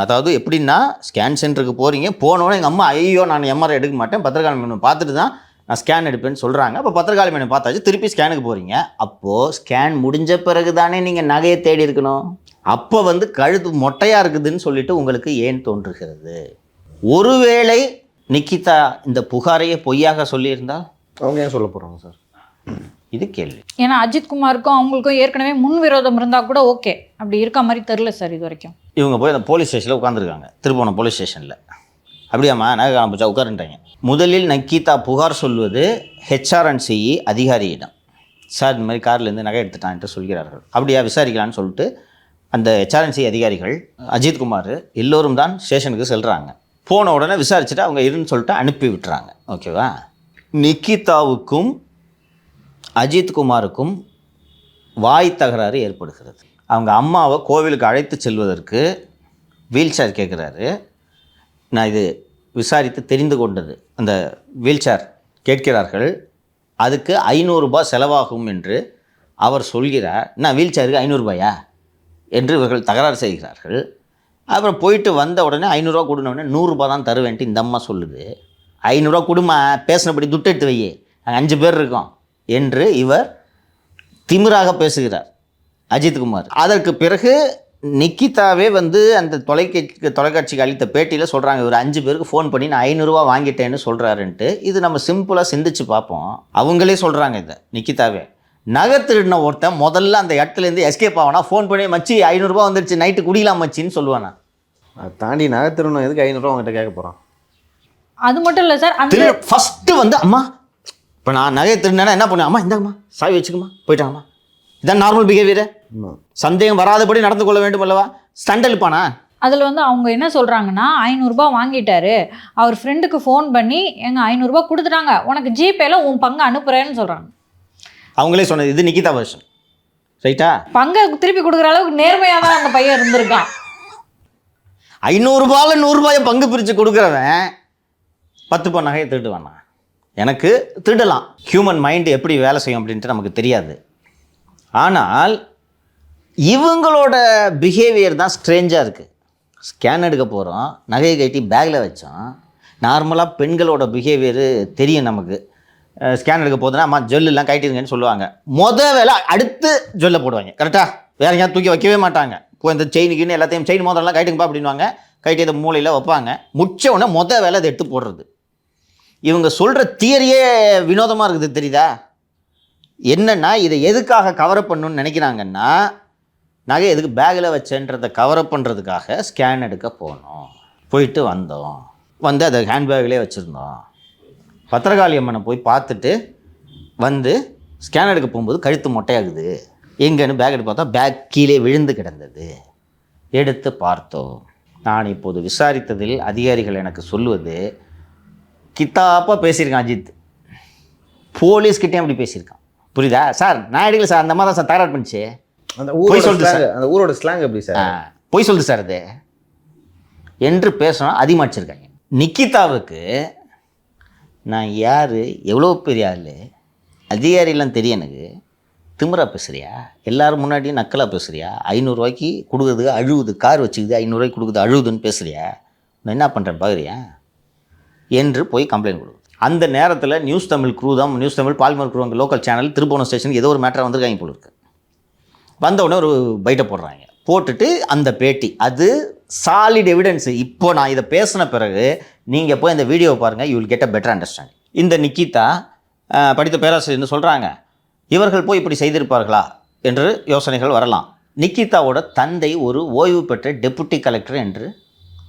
அதாவது எப்படின்னா, ஸ்கேன் சென்டருக்கு போகிறீங்க. போனோன்னே எங்கள் அம்மா ஐயோ நான் MRI எடுக்க மாட்டேன், பத்திரகாளி அம்மன் பார்த்துட்டு தான் நான் ஸ்கேன் எடுப்பேன்னு சொல்கிறாங்க. அப்போ பத்திரகாளி அம்மனை பார்த்தாச்சு, திருப்பி ஸ்கேனுக்கு போகிறீங்க. அப்போது ஸ்கேன் முடிஞ்ச பிறகு தானே நீங்கள் நகையை தேடி இருக்கணும். அப்போ வந்து கழுத்து மொட்டையாக இருக்குதுன்னு சொல்லிட்டு உங்களுக்கு ஏன் தோன்றுகிறது? ஒருவேளை நிக்கிதா இந்த புகாரையே பொய்யாக சொல்லியிருந்தால் அவங்க ஏன் சொல்ல போகிறாங்க சார்? இது கேள்வி. ஏன்னா அஜித்குமாருக்கும் அவங்களுக்கும் ஏற்கனவே முன் விரோதம் இருந்தால் கூட ஓகே, அப்படி இருக்க மாதிரி தெரில சார் இது வரைக்கும். இவங்க போய் அந்த போலீஸ் ஸ்டேஷனில் உட்காந்துருக்காங்க, திருப்போணம் போலீஸ் ஸ்டேஷனில். அப்படியாம்மா, நகை காமிச்சா உட்காருன்ட்டாங்க. முதலில் நிக்கிதா புகார் சொல்வது HRNC அதிகாரியிடம். சார், இந்த மாதிரி கார்லேருந்து நகை எடுத்துட்டான்ட்டு சொல்கிறார்கள். அப்படியா, விசாரிக்கலான்னு சொல்லிட்டு அந்த HRNC அதிகாரிகள் அஜித்குமார் எல்லோரும் தான் ஸ்டேஷனுக்கு செல்கிறாங்க. போன உடனே விசாரிச்சுட்டு அவங்க இருன்னு சொல்லிட்டு அனுப்பி விட்டுறாங்க. ஓகேவா? நிக்கிதாவுக்கும் அஜித்குமாருக்கும் வாய் தகராறு ஏற்படுகிறது. அவங்க அம்மாவை கோவிலுக்கு அழைத்து செல்வதற்கு வீல் சேர் கேட்குறாரு. நான் இது விசாரித்து தெரிந்து கொண்டது. அந்த வீல் சேர் கேட்கிறார்கள். அதுக்கு 500 ரூபாய் செலவாகும் என்று அவர் சொல்கிறார். நான் வீல் சேருக்கு 500 ரூபாயா என்று இவர்கள் தகராறு செய்கிறார்கள். அப்புறம் போயிட்டு வந்த உடனே 500 ரூபா கொடுனோடனே 100 ரூபா தான் தருவேன்ட்டு இந்த அம்மா சொல்லுது. 500 ரூபா கொடுமா, பேசினபடி துட்டு எடுத்து வை, நாங்கள் 5 பேர் இருக்கோம் என்று இவர் திமிராக பேசுகிறார் அஜித்குமார். அதற்கு பிறகு நிக்கிதாவே வந்து அந்த தொலைக்காட்சிக்கு அளித்த பேட்டியில் சொல்கிறாங்க, இவர் 5 பேருக்கு ஃபோன் பண்ணி நான் 500 ரூபா வாங்கிட்டேன்னு சொல்கிறாருன்ட்டு. இது நம்ம சிம்பிளாக சிந்திச்சு பார்ப்போம். அவங்களே சொல்கிறாங்க இதை, நிக்கிதாவே. நகை திருடின ஒருத்தன் முதல்ல அந்த இடத்துலேருந்து எஸ்கேப் ஆவானா? ஃபோன் பண்ணி மச்சி 500 ரூபா வந்துருச்சு, நைட்டு குடிக்கலாம் மச்சின்னு சொல்லுவானா? அதை தாண்டி நகை திருடணும் எதுக்கு 500 ரூபா அவங்ககிட்ட கேட்க போகிறான்? அது மட்டும் இல்லை சார், அந்த ஃபஸ்ட்டு வந்து அம்மா இப்போ நான் நகை திருடினேன்னா என்ன பண்ணுவேன்? அம்மா இந்தாங்கம்மா சாவி வச்சுக்கம்மா, போயிட்டாங்கம்மா. இதான் நார்மல் பிஹேவியர். சந்தேகம் வராதபடி நடந்து கொள்ள வேண்டும் அல்லவா? ஸ்டண்டல்பானா? அதில் வந்து அவங்க என்ன சொல்கிறாங்கன்னா, 500 ரூபா வாங்கிட்டாரு, அவர் ஃப்ரெண்டுக்கு ஃபோன் பண்ணி எங்க 500 ரூபா கொடுத்துட்டாங்க, உனக்கு ஜிபேல உன் பங்கு அனுப்புகிறேன்னு சொல்கிறாங்க. அவங்களே சொன்னது. இது நிக்கிதா வெர்ஷன், ரைட்டா? பங்கை திருப்பி கொடுக்குற அளவுக்கு நேர்மையாக தான் அந்த பையன் இருந்திருக்கான். 500 ரூபாயில் 100 ரூபாயை பங்கு பிரித்து கொடுக்குறவன் 10 பவுன் நகையை திருட்டு வேணாம். எனக்கு திருடலாம். ஹியூமன் மைண்டு எப்படி வேலை செய்யும் அப்படின்ட்டு நமக்கு தெரியாது. ஆனால் இவங்களோட பிஹேவியர் தான் ஸ்ட்ரேஞ்சாக இருக்குது. ஸ்கேன் எடுக்க போகிறோம், நகையை கட்டி பேக்கில் வச்சோம். நார்மலாக பெண்களோட பிஹேவியரு தெரியும் நமக்கு. ஸ்கேன் எடுக்க போதுன்னா அம்மா ஜுவல்லாம் கட்டிடுங்கன்னு சொல்லுவாங்க. வேலை அடுத்து ஜுவல்லை போடுவாங்க. கரெக்டாக வேறு எங்கேயாவது தூக்கி வைக்கவே மாட்டாங்க. இப்போ இந்த செயினுக்குன்னு எல்லாத்தையும் செயின் மோதிரம்லாம் கைட்டுங்கப்பா அப்படின்வாங்க. கைட்டு இதை மூலையில் வைப்பாங்க. முடிச்ச உடனே வேலை அதை எடுத்து போடுறது. இவங்க சொல்கிற தியரியே வினோதமாக இருக்குது தெரியுதா? என்னென்னா இதை எதுக்காக கவரப் பண்ணணும்னு நினைக்கிறாங்கன்னா, நகை எதுக்கு பேக்கில் வச்சேன்றதை கவரப் பண்ணுறதுக்காக ஸ்கேன் எடுக்க போனோம், போயிட்டு வந்தோம், வந்து அதை ஹேண்ட்பேக்லேயே வச்சுருந்தோம். பத்திரகாளி அம்மனை போய் பார்த்துட்டு வந்து ஸ்கேன் எடுக்க போகும்போது கழுத்து மொட்டையாகுது. எங்கன்னு பேக் எடுத்து பார்த்தா பேக் கீழே விழுந்து கிடந்தது. எடுத்து பார்த்தோம். நான் இப்போது விசாரித்ததில் அதிகாரிகள் எனக்கு சொல்லுவது, கித்தாப்பாக பேசியிருக்கான் அஜித், போலீஸ்கிட்டே அப்படி பேசியிருக்கான். புரியுதா சார்? நான் எடுக்கல சார், அந்த மாதிரி தான் சார் தயார் பண்ணிச்சு. அந்த ஊரோட ஸ்லாங் எப்படி சார்? போய் சொல்லுது சார் அது என்று பேசணும் அதிகமாச்சிருக்காங்க. நிக்கிதாவுக்கு நான் யார், எவ்வளோ பெரிய ஆள், அதிகாரிலாம் தெரியும் எனக்கு, திமிரா பேசுகிறியா, எல்லோரும் முன்னாடியும் நக்கலாக பேசுகிறியா, 500 ரூபாய்க்கு கொடுக்குறது அழுவுது, கார் வச்சுக்குது 500 ரூபாய்க்கு கொடுக்குது அழுவுதுன்னு பேசுகிறியா, நான் என்ன பண்ணுறேன் பார்க்குறியா என்று போய் கம்ப்ளைண்ட் கொடுக்குது. அந்த நேரத்தில் நியூஸ் தமிழ் க்ரூ தான், நியூஸ் தமிழ் பாலிமர் க்ரூ அங்கே லோக்கல் சேனல் திருப்போணம் ஸ்டேஷனுக்கு ஏதோ ஒரு மேட்டராக வந்திருக்காங்க போல இருக்கு. வந்தவுடனே ஒரு பைட்டை போடுறாங்க. போட்டுட்டு அந்த பேட்டி, அது சாலிட் எவிடன்ஸு. இப்போ நான் இதை பேசின பிறகு நீங்கள் போய் இந்த வீடியோவை பாருங்கள், you will get a better understanding. இந்த நிக்கிதா படித்த பேராசிரியர்னு சொல்கிறாங்க, இவர்கள் போய் இப்படி செய்திருப்பார்களா என்று யோசனைகள் வரலாம். நிக்கிதாவோட தந்தை ஒரு ஓய்வு பெற்ற டெபுட்டி கலெக்டர் என்று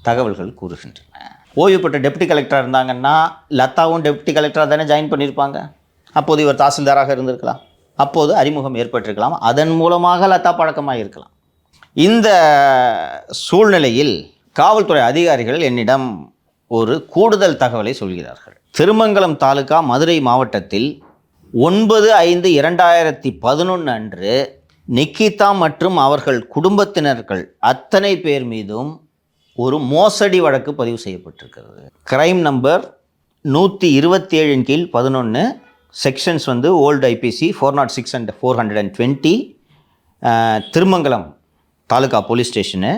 தகவல்கள் கூறுகின்றன. ஓய்வு பெற்ற டெப்டி கலெக்டராக இருந்தாங்கன்னா லதாவும் டெப்டி கலெக்டராக தானே ஜாயின் பண்ணியிருப்பாங்க. அப்போது இவர் தாசில்தாராக இருந்திருக்கலாம், அப்போது அறிமுகம் ஏற்பட்டிருக்கலாம், அதன் மூலமாக லதா பழக்கமாக இருக்கலாம். இந்த சூழ்நிலையில் காவல்துறை அதிகாரிகள் என்னிடம் ஒரு கூடுதல் தகவலை சொல்கிறார்கள். திருமங்கலம் தாலுகா மதுரை மாவட்டத்தில் 9/5/2011 அன்று நிக்கிதா மற்றும் அவர்கள் குடும்பத்தினர்கள் அத்தனை பேர் மீதும் ஒரு மோசடி வழக்கு பதிவு செய்யப்பட்டிருக்கிறது. கிரைம் நம்பர் 127 கீழ் 11, செக்ஷன்ஸ் வந்து old IPC 406 and 420, Thirumangalam taluka police station.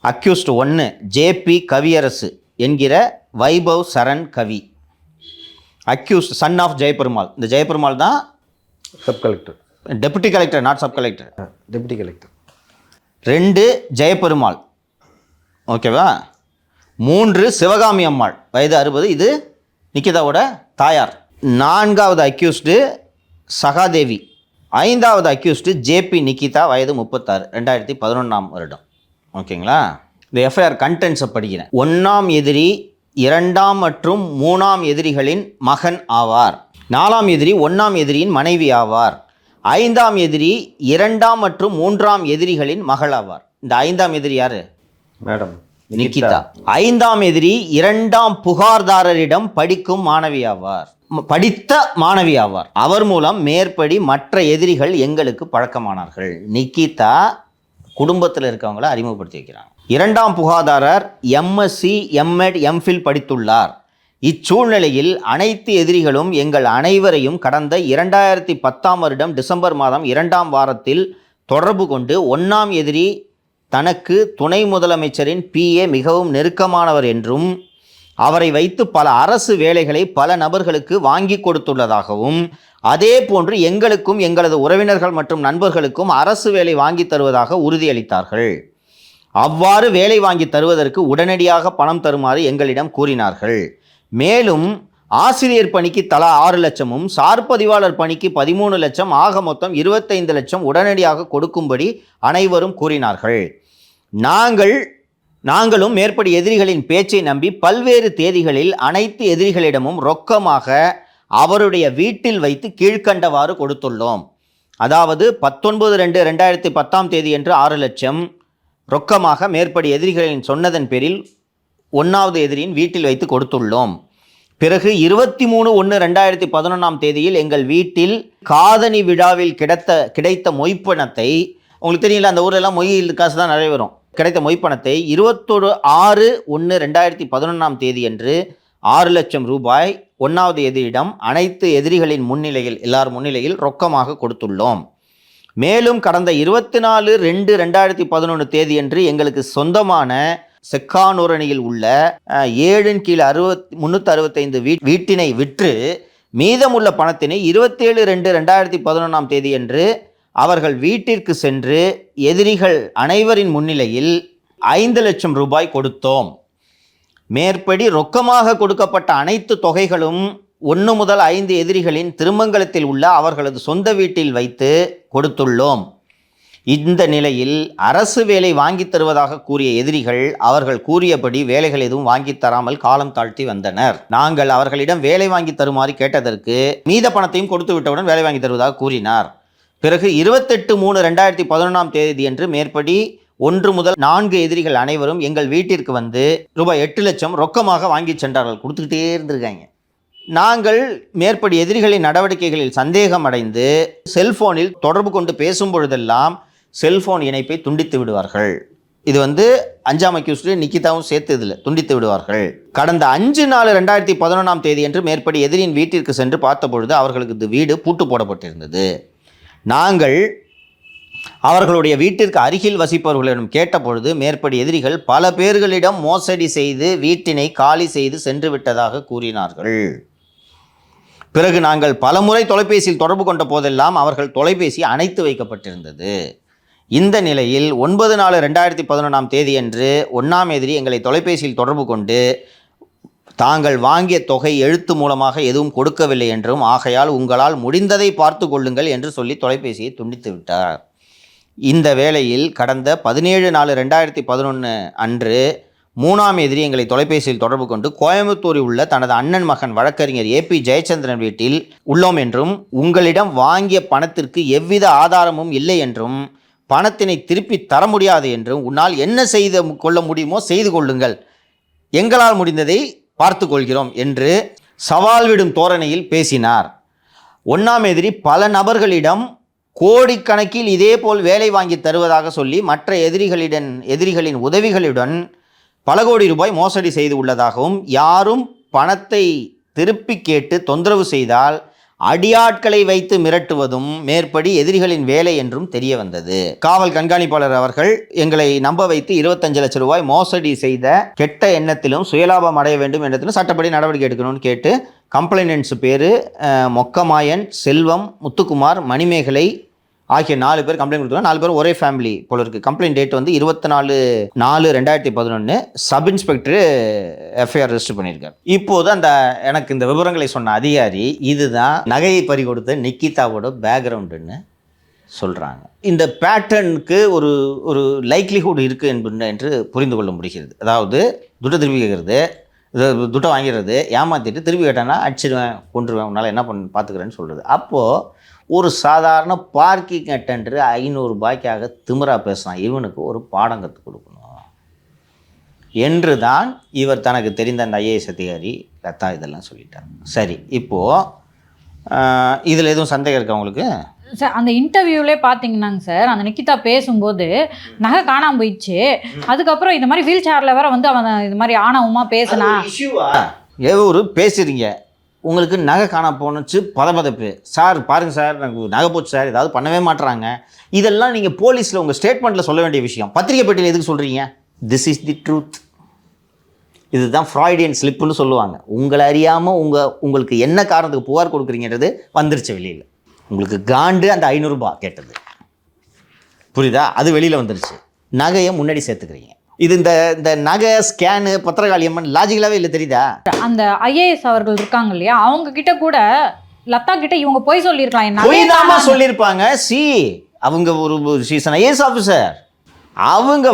Accused 1 JP Kaviyarasu என்கிற Vaibhav Saran Kavi. Accused son of Jayaperumal. இந்த ஜெயபெருமாள் தான் sub collector, deputy collector, not sub collector. Deputy collector. 2 Jayaperumal, ஓகேவா. 3 சிவகாமி அம்மாள், வயது 60, இது நிக்கிதாவோட தாயார். 4வது அக்யூஸ்டு சகாதேவி. 5வது அக்யூஸ்டு ஜேபி நிக்கிதா, வயது 36, 2011ஆம் வருடம். ஓகேங்களா. இந்த எஃப்ஐஆர் கண்டென்ட்ஸை படிக்கிறேன். 1ஆம் எதிரி 2ஆம் மற்றும் 3ஆம் எதிரிகளின் மகன் ஆவார். 4ஆம் எதிரி 1ஆம் எதிரியின் மனைவி ஆவார். 5ஆம் எதிரி 2ஆம் மற்றும் 3ஆம் எதிரிகளின் மகள் ஆவார். இந்த 5ஆம் எதிரி யாரு? மேடம் நிக்கிதா. 5ஆம் எதிரி 2ஆம் புகார்தாரரிடம் படிக்கும் மாணவி ஆவார், படித்த மாணவி ஆவார். அவர் மூலம் மேற்படி மற்ற எதிரிகள் எங்களுக்கு பழக்கமானார்கள். நிக்கிதா குடும்பத்தில் இருக்கவங்கள அறிமுகப்படுத்தி வைக்கிறாங்க. 2ஆம் புகார்தாரர் எம்எஸ்சி, எம்எட், எம்ஃபில் படித்துள்ளார். இச்சூழ்நிலையில் அனைத்து எதிரிகளும் எங்கள் அனைவரையும் கடந்த 2010ஆம் வருடம் டிசம்பர் மாதம் 2ஆம் வாரத்தில் தொடர்பு கொண்டு 1ஆம் எதிரி தனக்கு துணை முதலமைச்சரின் PA மிகவும் நெருக்கமானவர் என்றும் அவரை வைத்து பல அரசு வேலைகளை பல நபர்களுக்கு வாங்கி கொடுத்துள்ளதாகவும், அதே போன்று எங்களுக்கும் எங்களது உறவினர்கள் மற்றும் நண்பர்களுக்கும் அரசு வேலை வாங்கி தருவதாக உறுதியளித்தார்கள். அவ்வாறு வேலை வாங்கி தருவதற்கு உடனடியாக பணம் தருமாறு எங்களிடம் கூறினார்கள். மேலும் ஆசிரியர் பணிக்கு தலா 6 லட்சமும் சார்பதிவாளர் பணிக்கு 13 லட்சம், ஆக மொத்தம் 25 லட்சம் உடனடியாக கொடுக்கும்படி அனைவரும் கூறினார்கள். நாங்களும் மேற்படி எதிரிகளின் பேச்சை நம்பி பல்வேறு தேதிகளில் அனைத்து எதிரிகளிடமும் ரொக்கமாக அவருடைய வீட்டில் வைத்து கீழ்க்கண்டவாறு கொடுத்துள்ளோம். அதாவது 19/2/2010ஆம் தேதி என்று 6 லட்சம் ரொக்கமாக மேற்படி எதிரிகளின் சொன்னதன் பேரில் 1வது எதிரியின் வீட்டில் வைத்து கொடுத்துள்ளோம். பிறகு 23/1/2011ஆம் தேதியில் எங்கள் வீட்டில் காதணி விழாவில் கிடைத்த மொய்ப்பணத்தை, உங்களுக்கு தெரியல அந்த ஊரெல்லாம் மொய் காசு தான் நிறைய வரும், கிடைத்த மொய்ப்பணத்தை 21/6/2011ஆம் தேதி என்று 6 லட்சம் ரூபாய் 1வது எதிரிடம் அனைத்து எதிரிகளின் முன்னிலையில் எல்லார் முன்னிலையில் ரொக்கமாக கொடுத்துள்ளோம். மேலும் கடந்த 24/2/2011 தேதியன்று எங்களுக்கு சொந்தமான செக்கானூரணியில் உள்ள 7/365 வீட்டினை விற்று மீதமுள்ள பணத்தினை 27/2/2011 தேதியன்று அவர்கள் வீட்டிற்கு சென்று எதிரிகள் அனைவரின் முன்னிலையில் 5 லட்சம் ரூபாய் கொடுத்தோம். மேற்படி ரொக்கமாக கொடுக்கப்பட்ட அனைத்து தொகைகளும் 1 முதல் 5 எதிரிகளின் திருமங்கலத்தில் உள்ள அவர்களது சொந்த வீட்டில் வைத்து கொடுத்துள்ளோம். இந்த நிலையில் அரசு வேலை வாங்கித் தருவதாக கூறிய எதிரிகள் அவர்கள் கூறியபடி வேலைகள் எதுவும் வாங்கித் தராமல் காலம் தாழ்த்தி வந்தனர். நாங்கள் அவர்களிடம் வேலை வாங்கி தருமாறு கேட்டதற்கு மீத பணத்தையும் கொடுத்து விட்டவுடன் வேலை வாங்கி தருவதாக கூறினார். பிறகு 28/3/2011 தேதியன்று மேற்படி 1 முதல் 4 எதிரிகள் அனைவரும் எங்கள் வீட்டிற்கு வந்து ரூபாய் 8 லட்சம் ரொக்கமாக வாங்கி சென்றார்கள். கொடுத்துக்கிட்டே இருந்திருக்காங்க. நாங்கள் மேற்படி எதிரிகளின் நடவடிக்கைகளில் சந்தேகம் அடைந்து செல்போனில் தொடர்பு கொண்டு பேசும் பொழுதெல்லாம் செல்போன் இணைப்பை துண்டித்து விடுவார்கள். இது 5ஆம் அக்யூஸ்டு நிக்கிதாவும் சேர்த்து இதில் துண்டித்து விடுவார்கள். கடந்த 5/4/2011 தேதியன்று மேற்படி எதிரியின் வீட்டிற்கு சென்று பார்த்தபொழுது அவர்களுக்கு இந்த வீடு பூட்டு போடப்பட்டிருந்தது. நாங்கள் அவர்களுடைய வீட்டிற்கு அருகில் வசிப்பவர்களிடம் கேட்டபொழுது மேற்படி எதிரிகள் பல பேர்களிடம் மோசடி செய்து வீட்டினை காலி செய்து சென்று விட்டதாக கூறினார்கள். பிறகு நாங்கள் பலமுறை தொலைபேசியில் தொடர்பு கொண்ட போதெல்லாம் அவர்கள் தொலைபேசி அணைத்து வைக்கப்பட்டிருந்தது. இந்த நிலையில் 9/4/2011 தேதியன்று 1ஆம் எதிரி எங்களை தொலைபேசியில் தொடர்பு கொண்டு தாங்கள் வாங்கிய தொகை எழுத்து மூலமாக எதுவும் கொடுக்கவில்லை என்றும் ஆகையால் உங்களால் முடிந்ததை பார்த்து கொள்ளுங்கள் என்று சொல்லி தொலைபேசியை துண்டித்து விட்டார். இந்த வேளையில் கடந்த 17/4/2011 அன்று 3ஆம் எதிரி எங்களை தொலைபேசியில் தொடர்பு கொண்டு கோயம்புத்தூரில் உள்ள தனது அண்ணன் மகன் வழக்கறிஞர் AP ஜெயச்சந்திரன் வீட்டில் உள்ளோம் என்றும் உங்களிடம் வாங்கிய பணத்திற்கு எவ்வித ஆதாரமும் இல்லை என்றும் பணத்தினை திருப்பி தர முடியாது என்றும் உன்னால் என்ன செய்து கொள்ள முடியுமோ செய்து கொள்ளுங்கள், எங்களால் முடிந்ததை பார்த்து கொள்கிறோம் என்று சவால் விடும் தோரணையில் பேசினார். 1ஆம் எதிரி பல நபர்களிடம் கோடிக்கணக்கில் இதேபோல் வேலை வாங்கி தருவதாக சொல்லி மற்ற எதிரிகளின் உதவிகளுடன் பல கோடி ரூபாய் மோசடி செய்து உள்ளதாகவும் யாரும் பணத்தை திருப்பி கேட்டு தொந்தரவு செய்தால் அடியாட்களை வைத்து மிரட்டுவதும் மேற்படி எதிரிகளின் வேலை என்றும் தெரிய வந்தது. காவல் கண்காணிப்பாளர் அவர்கள் எங்களை நம்ப வைத்து 25 லட்சம் ரூபாய் மோசடி செய்த கெட்ட எண்ணத்திலும் சுயலாபம் அடைய வேண்டும் எண்ணத்திலும் சட்டப்படி நடவடிக்கை எடுக்கணும்னு கேட்டு கம்ப்ளைனன்ட்ஸ் பேர் மொக்கமாயன், செல்வம், முத்துக்குமார், மணிமேகலை ஆகிய 4 பேர் கம்ப்ளைண்ட் கொடுத்துருக்காங்க. 4 பேர் ஒரே ஃபேமிலி போல இருக்குது. Complaint date 24/4/2011 sub inspector FIR register பண்ணியிருக்கார். இப்போது எனக்கு இந்த விவரங்களை சொன்ன அதிகாரி இதுதான் நகையை பறி கொடுத்த நிக்கிதாவோட பேக்ரவுண்டுன்னு சொல்கிறாங்க. இந்த பேட்டர்னுக்கு ஒரு லைக்லிஹுட் இருக்குது என்று புரிந்து கொள்ள முடிகிறது. அதாவது துட்டை திருப்பி கேட்குறது, துட்டை வாங்கிடுறது, ஏமாற்றிட்டு திருப்பி கேட்டானா அடிச்சிடுவேன், கொண்டுருவேன், உன்னால் என்ன பண்ண பார்த்துக்கிறேன்னு சொல்கிறது. அப்போது ஒரு சாதாரண பார்க்கிங் அட்டெண்டர் 500 ரூபாய்க்காக திமிரா பேசலாம், இவனுக்கு ஒரு பாடம் கற்றுக் கொடுக்கணும் என்று தான் இவர் தனக்கு தெரிந்த அந்த IAS அதிகாரி லதா இதெல்லாம் சொல்லிட்டார். சரி, இப்போது இதில் எதுவும் சந்தேகம் இருக்கா உங்களுக்கு? சார், அந்த இன்டர்வியூலே பார்த்தீங்கன்னாங்க சார், அந்த நிக்கிதா பேசும்போது நகை காணாமல் போயிடுச்சு, அதுக்கப்புறம் இந்த மாதிரி வீல் சேரில் வேற அவன் இது மாதிரி ஆணவமாக பேசினா ஒரு பேசுகிறீங்க, உங்களுக்கு நகை காண போணுச்சு, பதப்பதப்பு, சார் பாருங்கள் சார் எனக்கு நகை போச்சு சார், ஏதாவது பண்ணவே மாட்டுறாங்க, இதெல்லாம் நீங்கள் போலீஸில் உங்கள் ஸ்டேட்மெண்ட்டில் சொல்ல வேண்டிய விஷயம். பத்திரிகை பெட்டியில் எதுக்கு சொல்கிறீங்க? This is the truth. இதுதான் ஃப்ராய்டியன் ஸ்லிப்புன்னு சொல்லுவாங்க. உங்களை அறியாமல் உங்களுக்கு என்ன காரணத்துக்கு புகார் கொடுக்குறீங்கிறது வந்துருச்சு வெளியில். உங்களுக்கு காண்டு அந்த 500 ரூபாய் கேட்டது புரியுதா, அது வெளியில் வந்துருச்சு. நகையை முன்னாடி சேர்த்துக்கிறீங்க. இது இந்த நகை ஸ்கேனு பத்திரகாளியம்மன் லாஜிக்கலாகவே இல்லை, தெரியுதா? அந்த IAS அவர்கள் இருக்காங்க இல்லையா, அவங்க கிட்ட கூட லதா கிட்ட இவங்க போய் சொல்லியிருக்கலாம், சொல்லியிருப்பாங்க. அவங்க ஒரு IAS ஆஃபீஸர், அவங்க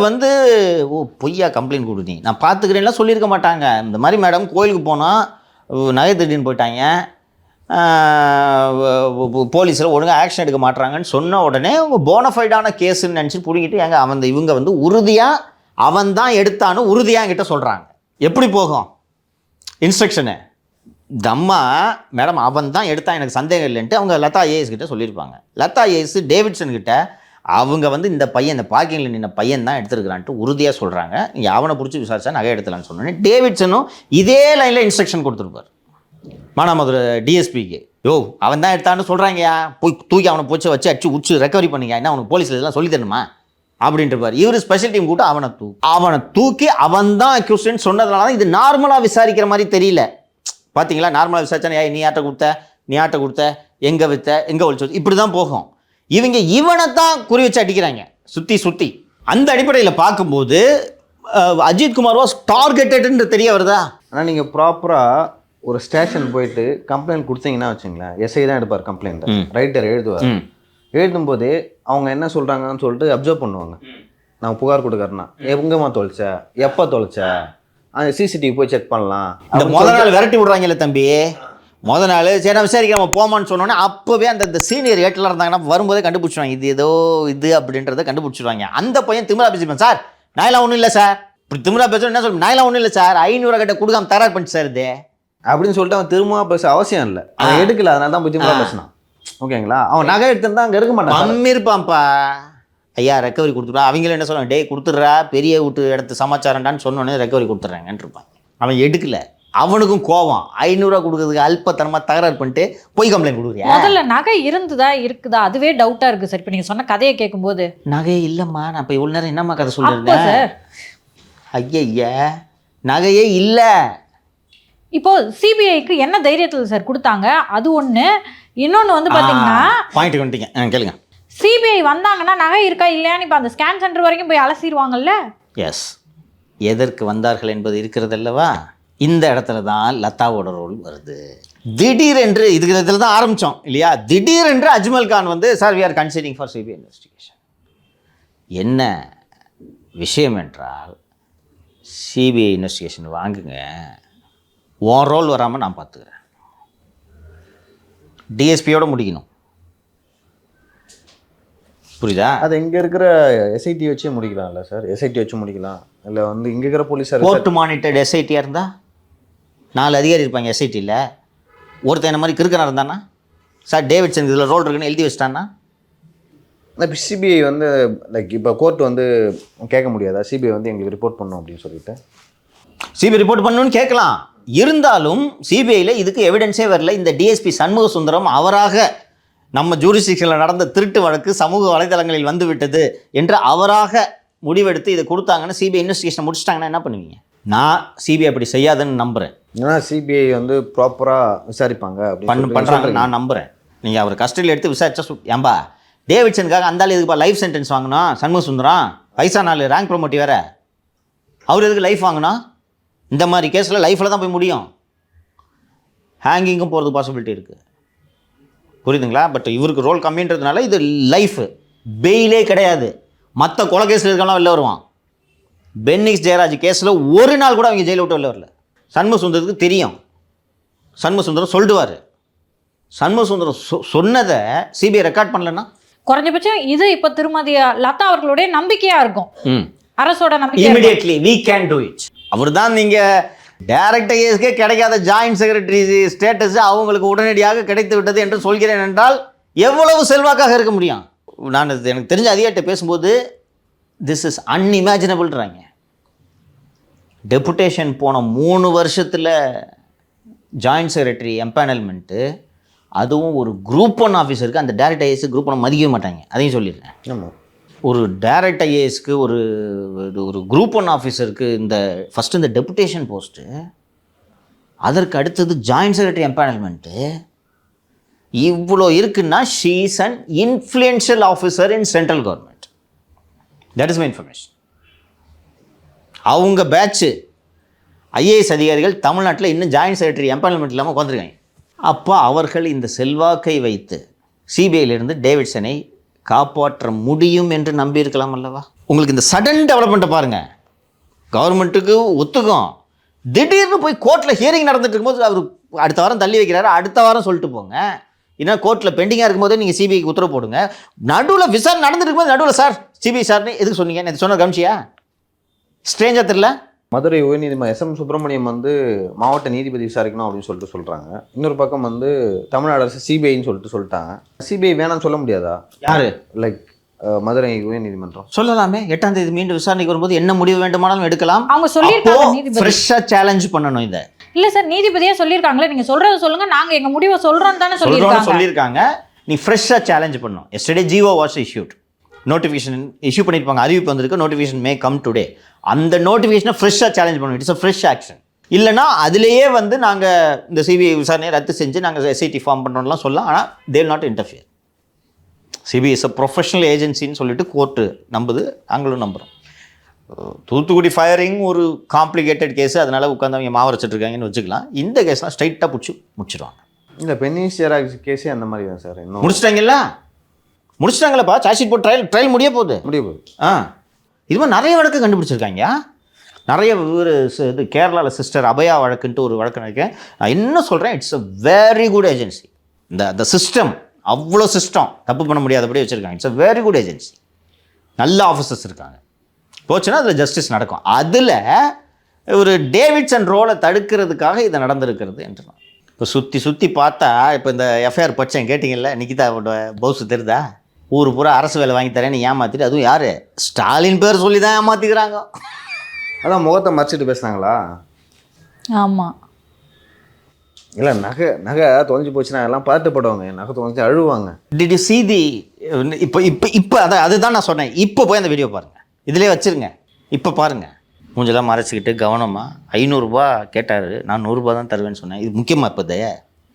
பொய்யா கம்ப்ளைண்ட் கொடுத்தீங்க நான் பார்த்துக்கிறேன்லாம் சொல்லியிருக்க மாட்டாங்க. இந்த மாதிரி மேடம் கோயிலுக்கு போனால் நகை திருடின்னு போயிட்டாங்க, போலீஸில் ஒழுங்காக ஆக்ஷன் எடுக்க மாட்டாங்கன்னு சொன்ன உடனே அவங்க போனஃபைடான கேஸுன்னு நினச்சி பிடிங்கிட்டு இவங்க உறுதியாக அவன் தான் எடுத்தான்னு உறுதியாக என்கிட்ட சொல்கிறாங்க. எப்படி போகும் இன்ஸ்ட்ரக்ஷனு? தம்மா மேடம் அவன் தான் எடுத்தான், எனக்கு சந்தேகம் இல்லைன்ட்டு அவங்க லதா IAS கிட்ட சொல்லியிருப்பாங்க. லதா IAS டேவிட்சன் கிட்ட அவங்க வந்து இந்த பையன் இந்த பார்க்கிங்கில் நின்ன பையன் தான் எடுத்துருக்கிறான்ட்டு உறுதியாக சொல்கிறாங்க. நீங்கள் அவனை பிடிச்சி விசாரிச்சா நகை எடுத்துலான்னு சொன்னோன்னே டேவிட்சனும் இதே லைனில் இன்ஸ்ட்ரக்ஷன் கொடுத்துருப்பார் மானாமதுரை டிஎஸ்பிக்கு. யோ அவன் தான் எடுத்தான்னு சொல்கிறாங்கயா, போய் தூக்கி அவனை போச்சு வச்சு அடிச்சு உச்சு ரெக்கவரி பண்ணிங்க, என்ன அவனுக்கு போலீஸில் இதெல்லாம் சொல்லி தரணுமா அப்படின்ட்டு இவர் ஸ்பெஷல் டீம் கூட்ட அவனை தூக்கி அவன் தான் அக்யூஸ்டுன்னு சொன்னதுனால தான் இது நார்மலாக விசாரிக்கிற மாதிரி தெரியல. பார்த்தீங்களா, நார்மலாக விசாரிச்சா நீ ஆட்ட கொடுத்த எங்கே வித்த எங்கே ஒழிச்சு இப்படி தான் போகும். இவனை தான் குறி வச்சு அடிக்கிறாங்க சுற்றி. அந்த அடிப்படையில் பார்க்கும்போது அஜித் குமார் வாஸ் டார்கெட்டட்னு தெரிய வருதா? ஆனால் நீங்கள் ப்ராப்பராக ஒரு ஸ்டேஷன் போயிட்டு கம்ப்ளைண்ட் கொடுத்தீங்கன்னா வச்சுங்களேன், எஸ்ஐ தான் எடுப்பார் கம்ப்ளைண்ட், ரைட்டர் எழுதுவார். எழுதும்போதே அவங்க என்ன சொல்கிறாங்கன்னு சொல்லிட்டு அப்சர்வ் பண்ணுவாங்க. நான் புகார் கொடுக்குறேன்னா எங்கேம்மா தொலைச்ச, எப்போ தொலைச்ச, அந்த சிசிடிவி போய் செக் பண்ணலாம். அந்த முதல் நாள் விரட்டி விட்றாங்கல்ல தம்பி, முதல் நாள் சரி நான் விசாரிக்க நம்ம போமான்னு சொன்னோன்னே அப்போவே அந்த சீனியர் ஏட்டில் இருந்தாங்கன்னா வரும்போதே கண்டுபிடிச்சிடுவாங்க இது ஏதோ இது அப்படின்றத கண்டுபிடிச்சிடுவாங்க. அந்த பையன் திமிரா பேசிப்பேன், சார் நாயெல்லாம் ஒன்றும் இல்லை சார், இப்படி திமிரா பேசணும் என்ன சொல்ல, நாயெல்லாம் ஒன்றும் இல்லை சார், 500 கிட்ட கொடுக்காம தரார் பண்ணிட்டு சார் இது அப்படின்னு சொல்லிட்டு அவன் திரும்ப பேச அவசியம் இல்லை, அவன் எடுக்கல, அதனால தான் போய் திமிரா பேசினான். ஓகேங்களா, அவன் நகை எடுத்துருந்தா அங்கே இருக்க மாட்டான், அம்மிருப்பான்ப்பா. ஐயா ரெக்கவரி கொடுத்துருவா, அவங்களும் என்ன சொல்லுவாங்க, டே கொடுத்துட்றா பெரிய வீட்டு இடத்து சமாச்சாரம்டான்னு சொன்னோன்னே ரெக்கவரி கொடுத்துட்றாங்கன்னு இருப்பான். அவன் எடுக்கல, அவனுக்கும் கோவம், 500 கொடுக்குறதுக்கு அல்பத்தனமாக தகராறு பண்ணிட்டு போய் கம்ப்ளைண்ட் கொடுக்குறியா? முதல்ல நகை இருக்குதா அதுவே டவுட்டா இருக்கு சார். இப்போ நீங்க சொன்ன கதையை கேட்கும்போது நகை இல்லைம்மா, நான் இப்போ இவ்வளோ நேரம் என்னம்மா கதை சொல்லியிருந்தேன். ஐயா நகையே இல்லை. இப்போ சிபிஐக்கு என்ன தைரியத்தில் சார் கொடுத்தாங்க, அது ஒன்று. இன்னொன்று வந்து பார்த்தீங்கன்னா பாயிண்ட் வந்துட்டீங்க, கேளுங்க. சிபிஐ வந்தாங்கன்னா நகை இருக்கா இல்லையான்னு இப்போ அந்த ஸ்கேன் சென்டர் வரைக்கும் போய் அலசிடுவாங்கல்ல. எஸ், எதற்கு வந்தார்கள் என்பது இருக்கிறது அல்லவா. இந்த இடத்துல தான் லதாவோட ரோல் வருது. திடீரென்று இதுக்கு இதில் தான் ஆரம்பித்தோம் இல்லையா, திடீரென்று அஜ்மல் கான் வந்து sir we are considering for CBI investigation. என்ன விஷயம் என்றால் சிபிஐ இன்வெஸ்டிகேஷன் வாங்குங்க, உன் ரோல் வராமல் நான் பார்த்துக்கிறேன், டிஎஸ்பியோட முடிக்கணும், புரியுதா? அது இங்கே இருக்கிற எஸ்ஐடி வச்சே முடிக்கலாம்ல சார், எஸ்ஐடி வச்சு முடிக்கலாம், இல்லை வந்து இங்கே இருக்கிற போலீஸார் கோர்ட் மானிட்டர்டு எஸ்ஐடியாக இருந்தால் 4 அதிகாரி இருப்பாங்க எஸ்ஐடியில். ஒருத்தன் என்ன மாதிரி கிறுக்கனாக இருந்தானா, சார் டேவிட்சன் இதில் ரோல் இருக்குன்னு எழுதி வச்சிட்டான்னா, இப்போ சிபிஐ வந்து லைக் இப்போ கோர்ட் வந்து கேட்க முடியாதா, சிபிஐ வந்து எங்களுக்கு ரிப்போர்ட் பண்ணணும் அப்படின்னு சொல்லிட்டு? சிபிஐ ரிப்போர்ட் பண்ணணும்னு கேட்கலாம், இருந்தாலும் சிபிஐயில் இதுக்கு எவிடன்ஸே வரல. இந்த டிஎஸ்பி சண்முக சுந்தரம் அவராக நம்ம ஜூரிஸ்டிக்ஷனில் நடந்த திருட்டு வழக்கு சமூக வலைதளங்களில் வந்து விட்டது என்று அவராக முடிவெடுத்து இதை கொடுத்தாங்கன்னு சிபிஐ இன்வெஸ்டிகேஷன் முடிச்சிட்டாங்கன்னா என்ன பண்ணுவீங்க? நான் சிபிஐ அப்படி செய்யாதுன்னு நம்புகிறேன். ஏன்னா சிபிஐ வந்து ப்ராப்பராக விசாரிப்பாங்க பண்ணுறாங்க நான் நம்புகிறேன். நீங்கள் அவர் கஸ்டடியில் எடுத்து விசாரிச்சா ஏம்பா டேவிட்சனுக்காக அந்தாலும் எதுக்குப்பா லைஃப் சென்டென்ஸ் வாங்கினோம் சண்முக சுந்தரம், வயசா 4 ரேங்க் ப்ரொமோட்டி வேறு, அவர் எதுக்கு லைஃப் வாங்கினோம்? இந்த மாதிரி கேஸில் லைஃப்பில் தான் போய் முடியும், ஹேங்கிங்கும் போகிறது பாசிபிலிட்டி இருக்குது, புரியுதுங்களா? பட் இவருக்கு ரோல் கம்மின்றதுனால இது லைஃபு, பெயிலே கிடையாது. மற்ற கொலை கேஸில் இருக்கலாம் வெளில வருவான். பென்னிக்ஸ் ஜெயராஜ் கேஸில் ஒரு நாள் கூட அவங்க ஜெயிலை விட்டு வெளில வரல. சண்முக சுந்தரத்துக்கு தெரியும், சண்முக சுந்தரம் சொல்லிடுவார். சண்முக சுந்தரம் சொன்னதை சிபிஐ ரெக்கார்ட் பண்ணலன்னா குறைஞ்சபட்சம் இது இப்போ திருமதி லதா அவர்களுடைய நம்பிக்கையா இருக்கும், அரசோட நம்பிக்கை. Immediately we can do it. அவர் தான் நீங்கள் டைரக்ட் ஐஏஎஸ்க்கே கிடைக்காத ஜாயின்ட் செக்ரட்டரி ஸ்டேட்டஸ் அவங்களுக்கு உடனடியாக கிடைத்து விட்டது என்று சொல்கிறேன் என்றால் எவ்வளவு செல்வாக்காக இருக்க முடியும்? நான் எனக்கு தெரிஞ்ச அதிகாரிட்ட பேசும்போது திஸ் இஸ் அன்இமேஜினபிள்ன்றாங்க. டெபுட்டேஷன் போன 3 வருஷத்தில் ஜாயின்ட் செக்ரட்டரி எம்பேனல்மெண்ட்டு, அதுவும் ஒரு குரூப் 1 ஆஃபீஸருக்கு, அந்த டைரக்ட் ஐஏஎஸ் குரூப் 1 மதிக்கவே மாட்டாங்க, அதையும் சொல்லிடுறேன். ஆமாம், ஒரு டைரக்ட் ஐஏஎஸ்க்கு ஒரு குரூப் 1 ஆஃபீஸருக்கு இந்த ஃபஸ்ட்டு இந்த டெபுட்டேஷன் போஸ்ட்டு, அதற்கு அடுத்தது ஜாயின்ட் செக்ரட்டரி எம்பேனல்மெண்ட்டு, இவ்வளோ இருக்குன்னா she is an influential officer in central government. That is my information. அவங்க பேட்ச்சு ஐஏஎஸ் அதிகாரிகள் தமிழ்நாட்டில் இன்னும் ஜாயின்ட் செக்ரட்டரி எம்பேனல்மெண்ட் இல்லாமல் உட்காந்துருக்காங்க. அப்போ அவர்கள் இந்த செல்வாக்கை வைத்து சிபிஐயிலிருந்து டேவிட்சனை காப்பாற்ற முடியும் என்று நம்பியிருக்கலாம் அல்லவா? உங்களுக்கு இந்த சடன் டெவலப்மெண்ட்டை பாருங்கள், கவர்மெண்ட்டுக்கு ஒத்துக்கும், திடீர்னு போய் கோர்ட்டில் ஹியரிங் நடந்துட்டு இருக்கும்போது அவர் அடுத்த வாரம் தள்ளி வைக்கிறாரு, அடுத்த வாரம் சொல்லிட்டு போங்க, ஏன்னா கோர்ட்டில் பெண்டிங்காக இருக்கும்போது நீங்கள் சிபிஐக்கு உத்தரவு போடுங்க. நடுவில் விசாரணை நடந்துட்டு இருக்கும்போது நடுவில் சார் சிபிஐ சார்னு எதுக்கு சொன்னீங்க, எனக்கு சொன்ன கவனிச்சியா? ஸ்ட்ரேஞ்சாக தெரியல. மதுரை உயர்நீதிமன்றம் எஸ்எம் சுப்பிரமணியம் வந்து மாவட்ட நீதிபதி விசாரிக்கணும் அப்படின்னு சொல்லிட்டு சொல்கிறாங்க. இன்னொரு பக்கம் வந்து தமிழ்நாடு அரசு சிபிஐன்னு சொல்லிட்டாங்க. சிபிஐ வேணாம்னு சொல்ல முடியாதா? யாரு? லைக் மதுரை உயர்நீதிமன்றம்? சொல்லலாமே. 8ஆம் தேதி மீண்டும் விசாரணைக்கு வரும்போது என்ன முடிவு வேண்டுமானாலும் எடுக்கலாம். அவங்க சொல்லியிருக்காங்க நீதிபதி. ஃப்ரெஷ்ஷாக சேலஞ்ச் பண்ணணும் இதை. இல்ல சார், நீதிபதியே சொல்லியிருக்காங்களே, நீங்க சொல்றத சொல்லுங்க, நாங்க எங்க முடிவை சொல்றோம் தானே சொல்லியிருக்காங்க. நீ ஃப்ரெஷ்ஷாக சேலஞ்ச் பண்ணணும். Yesterday GO was issued, notification issue பண்ணியிருப்பாங்க, அறிவிப்பு வந்திருக்கு, நோட்டிஃபிகேஷன் மே கம் டுடே. அந்த நோட்டிஃபிகேஷனை ஃப்ரெஷ்ஷாக சேலஞ்ச் பண்ணணும். It's a fresh action. இல்லைனா அதிலேயே வந்து நாங்கள் இந்த சிபிஐ விசாரணையை ரத்து செஞ்சு நாங்கள் எஸ்ஐடி ஃபார்ம் பண்ணுறோம்லாம் சொல்லலாம். ஆனால் they will not interfere. CBI is a professional ஏஜென்சின்னு சொல்லிட்டு கோர்ட்டு நம்புது, நாங்களும் நம்புகிறோம். தூத்துக்குடி ஃபயரிங் ஒரு காம்ப்ளிகேட்டட் கேஸு, அதனால் உட்காந்து மாவரைச்சிட்டு இருக்காங்கன்னு வச்சுக்கலாம். இந்த கேஸ்லாம் ஸ்ட்ரைட்டாக பிடிச்சி முடிச்சிடுவாங்க. இல்லை, பென்னிஸ் ஜெராக்ஸ் கேஸே அந்த மாதிரி தான் சார். இன்னும் முடிச்சிட்டாங்களப்பா. சார்ஜ் ஷீட் போட்டு ட்ரையல் முடிய போகுது. இது மாதிரி நிறைய வழக்கு கண்டுபிடிச்சிருக்காங்க. நிறைய இது கேரளாவில் சிஸ்டர் அபயா வழக்குன்ட்டு ஒரு வழக்கு நினைக்கிறேன். நான் என்ன சொல்கிறேன், it's a very good agency. இந்த சிஸ்டம் அவ்வளோ சிஸ்டம் தப்பு பண்ண முடியாதபடி வச்சுருக்காங்க. It's a very good agency. நல்ல ஆஃபீஸர்ஸ் இருக்காங்க. போச்சுன்னா அதில் ஜஸ்டிஸ் நடக்கும். அதில் ஒரு டேவிட்சன் ரோலை தடுக்கிறதுக்காக இது நடந்திருக்கிறது என்று நான் இப்போ சுற்றி பார்த்தா, இப்போ இந்த எஃப்ஐஆர் படித்தேன் கேட்டிங்கல்ல, நிக்கிதாவோட பவுசு தெரியுதா? ஊர் பூரா அரசு வேலை வாங்கி தரேன்னு ஏமாற்றிட்டு, அதுவும் யார், ஸ்டாலின் பேர் சொல்லி தான் ஏமாற்றிக்கிறாங்க. அதான் முகத்தை மறைச்சிட்டு பேசுனாங்களா? ஆமாம். இல்லை, நகை தொலைஞ்சு போச்சுன்னா எல்லாம் பதட்டப்படுவாங்க. நகை தொலைஞ்சு அழுவாங்க. டிட் யூ see the இப்போ அதுதான் நான் சொன்னேன். இப்போ போய் அந்த வீடியோ பாருங்கள், இதிலே வச்சுருங்க. இப்போ பாருங்கள், மூஞ்செல்லாம் மறைச்சிக்கிட்டு கவனமாக 500 ரூபா கேட்டார். நான் 100 ரூபா தான் தருவேன்னு சொன்னேன். இது முக்கியமாக? இப்போ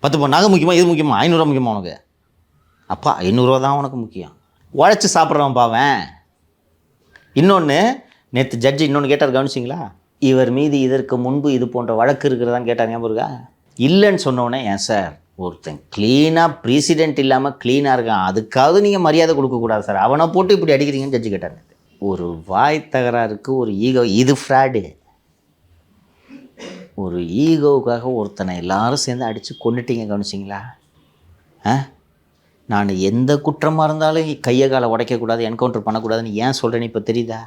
10 நகை முக்கியமாக, இது முக்கியமாக? 500 ரூபா முக்கியமாக உனக்கு? அப்பா 500 ரூபா தான் உனக்கு முக்கியம். உழைச்சி சாப்பிட்றவன் பாவன். இன்னொன்று, நேற்று ஜட்ஜி இன்னொன்று கேட்டார், கவனிச்சிங்களா? இவர் மீது இதற்கு முன்பு இது போன்ற வழக்கு இருக்கிறதான் கேட்டார், ஞாபகம் இருக்கா? இல்லைன்னு சொன்னோடனே, ஏன் சார் ஒருத்தன் க்ளீனாக ப்ரீசிடென்ட் இல்லாமல் க்ளீனாக இருக்கான், அதுக்காவது நீங்கள் மரியாதை கொடுக்கக்கூடாது சார், அவனை போட்டு இப்படி அடிக்கிறீங்கன்னு ஜட்ஜி கேட்டார். ஒரு வாய் தகராறுக்கு ஒரு ஈகோ, இது ஃப்ராடு. ஒரு ஈகோவுக்காக ஒருத்தனை எல்லாரும் சேர்ந்து அடித்து கொண்டுட்டீங்க, கவனிச்சிங்களா? நான் எந்த குற்றமாக இருந்தாலும் கையை காலை உடைக்கக்கூடாது, என்கவுண்டர் பண்ணக்கூடாதுன்னு ஏன் சொல்கிறேன்னு இப்போ தெரியுதா?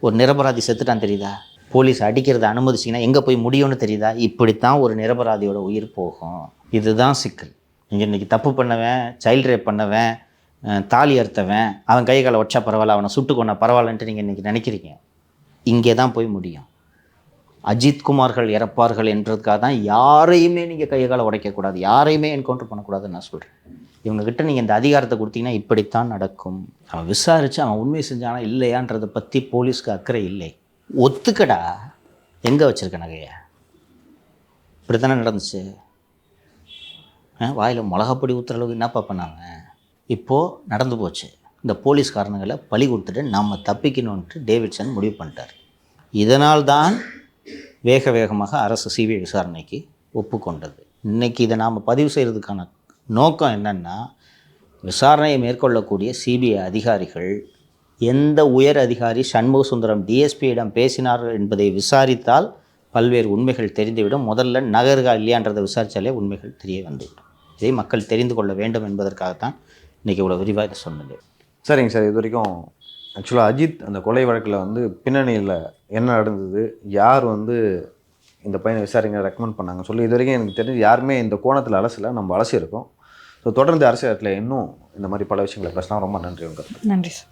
ஒரு நிரபராதி செத்துட்டான் தெரியுதா? போலீஸ் அடிக்கிறத அனுமதிச்சிங்கன்னா எங்கே போய் முடியும்னு தெரியுதா? இப்படித்தான் ஒரு நிரபராதியோட உயிர் போகும். இதுதான் சிக்கல். நீங்கள் இன்றைக்கி தப்பு பண்ணவன், சைல்டு ரேப் பண்ணவன், தாலி அறுத்தவன், அவன் கை காலை உடச்சா பரவாயில்ல, அவனை சுட்டு கொண்டா பரவாயில்லன்ட்டு நீங்கள் இன்றைக்கி நினைக்கிறீங்க. இங்கே தான் போய் முடியும். அஜித்குமார்கள் இறப்பார்கள் என்றதுக்காக தான் யாரையுமே நீங்கள் கையை காலை உடைக்கக்கூடாது, யாரையுமே என்கவுண்டர் பண்ணக்கூடாதுன்னு நான் சொல்கிறேன். இவங்ககிட்ட நீங்கள் இந்த அதிகாரத்தை கொடுத்தீங்கன்னா இப்படித்தான் நடக்கும். அவன் விசாரித்து அவன் உண்மையை செஞ்சானா இல்லையான்றதை பற்றி போலீஸ்க்கு அக்கறை இல்லை. ஒத்துக்கடா, எங்கே வச்சுருக்க நகையை? இப்படி தானே நடந்துச்சு. வாயில் மிளகாப்பொடி ஊற்றுற அளவுக்கு என்னப்பா பண்ணாங்க? இப்போது நடந்து போச்சு. இந்த போலீஸ்காரனுங்களை பழி கொடுத்துட்டு நம்ம தப்பிக்கணுன்ட்டு டேவிட்சன் முடிவு பண்ணிட்டார். இதனால்தான் வேகமாக அரசு சிபிஐ விசாரணைக்கு ஒப்புக்கொண்டது. இன்றைக்கி இதை நாம் பதிவு செய்கிறதுக்கான நோக்கம் என்னென்னா, விசாரணையை மேற்கொள்ளக்கூடிய சிபிஐ அதிகாரிகள் எந்த உயர் அதிகாரி சண்முக சுந்தரம் டிஎஸ்பியிடம் பேசினார்கள் என்பதை விசாரித்தால் பல்வேறு உண்மைகள் தெரிந்துவிடும். முதல்ல நகருகா இல்லையான்றதை விசாரித்தாலே உண்மைகள் தெரிய வந்துவிடும். இதை மக்கள் தெரிந்து கொள்ள வேண்டும் என்பதற்காகத்தான் இன்றைக்கி இவ்வளோ விரிவாக இதை சொன்னது. சரிங்க சார், இது வரைக்கும் ஆக்சுவலாக அஜித் அந்த கொலை வழக்கில் பின்னணியில் என்ன நடந்தது, யார் இந்த பையனை விசாரிங்க ரெக்கமெண்ட் பண்ணாங்க சொல்லி இது வரைக்கும் எனக்கு தெரிஞ்சு யாருமே இந்த கோணத்தில் அலசலை. நம்ம அலசியிருக்கோம். ஸோ தொடர்ந்து அரசியலத்தில் இன்னும் இந்த மாதிரி பல விஷயங்களை பேசலாம். ரொம்ப நன்றி. நன்றி சார்.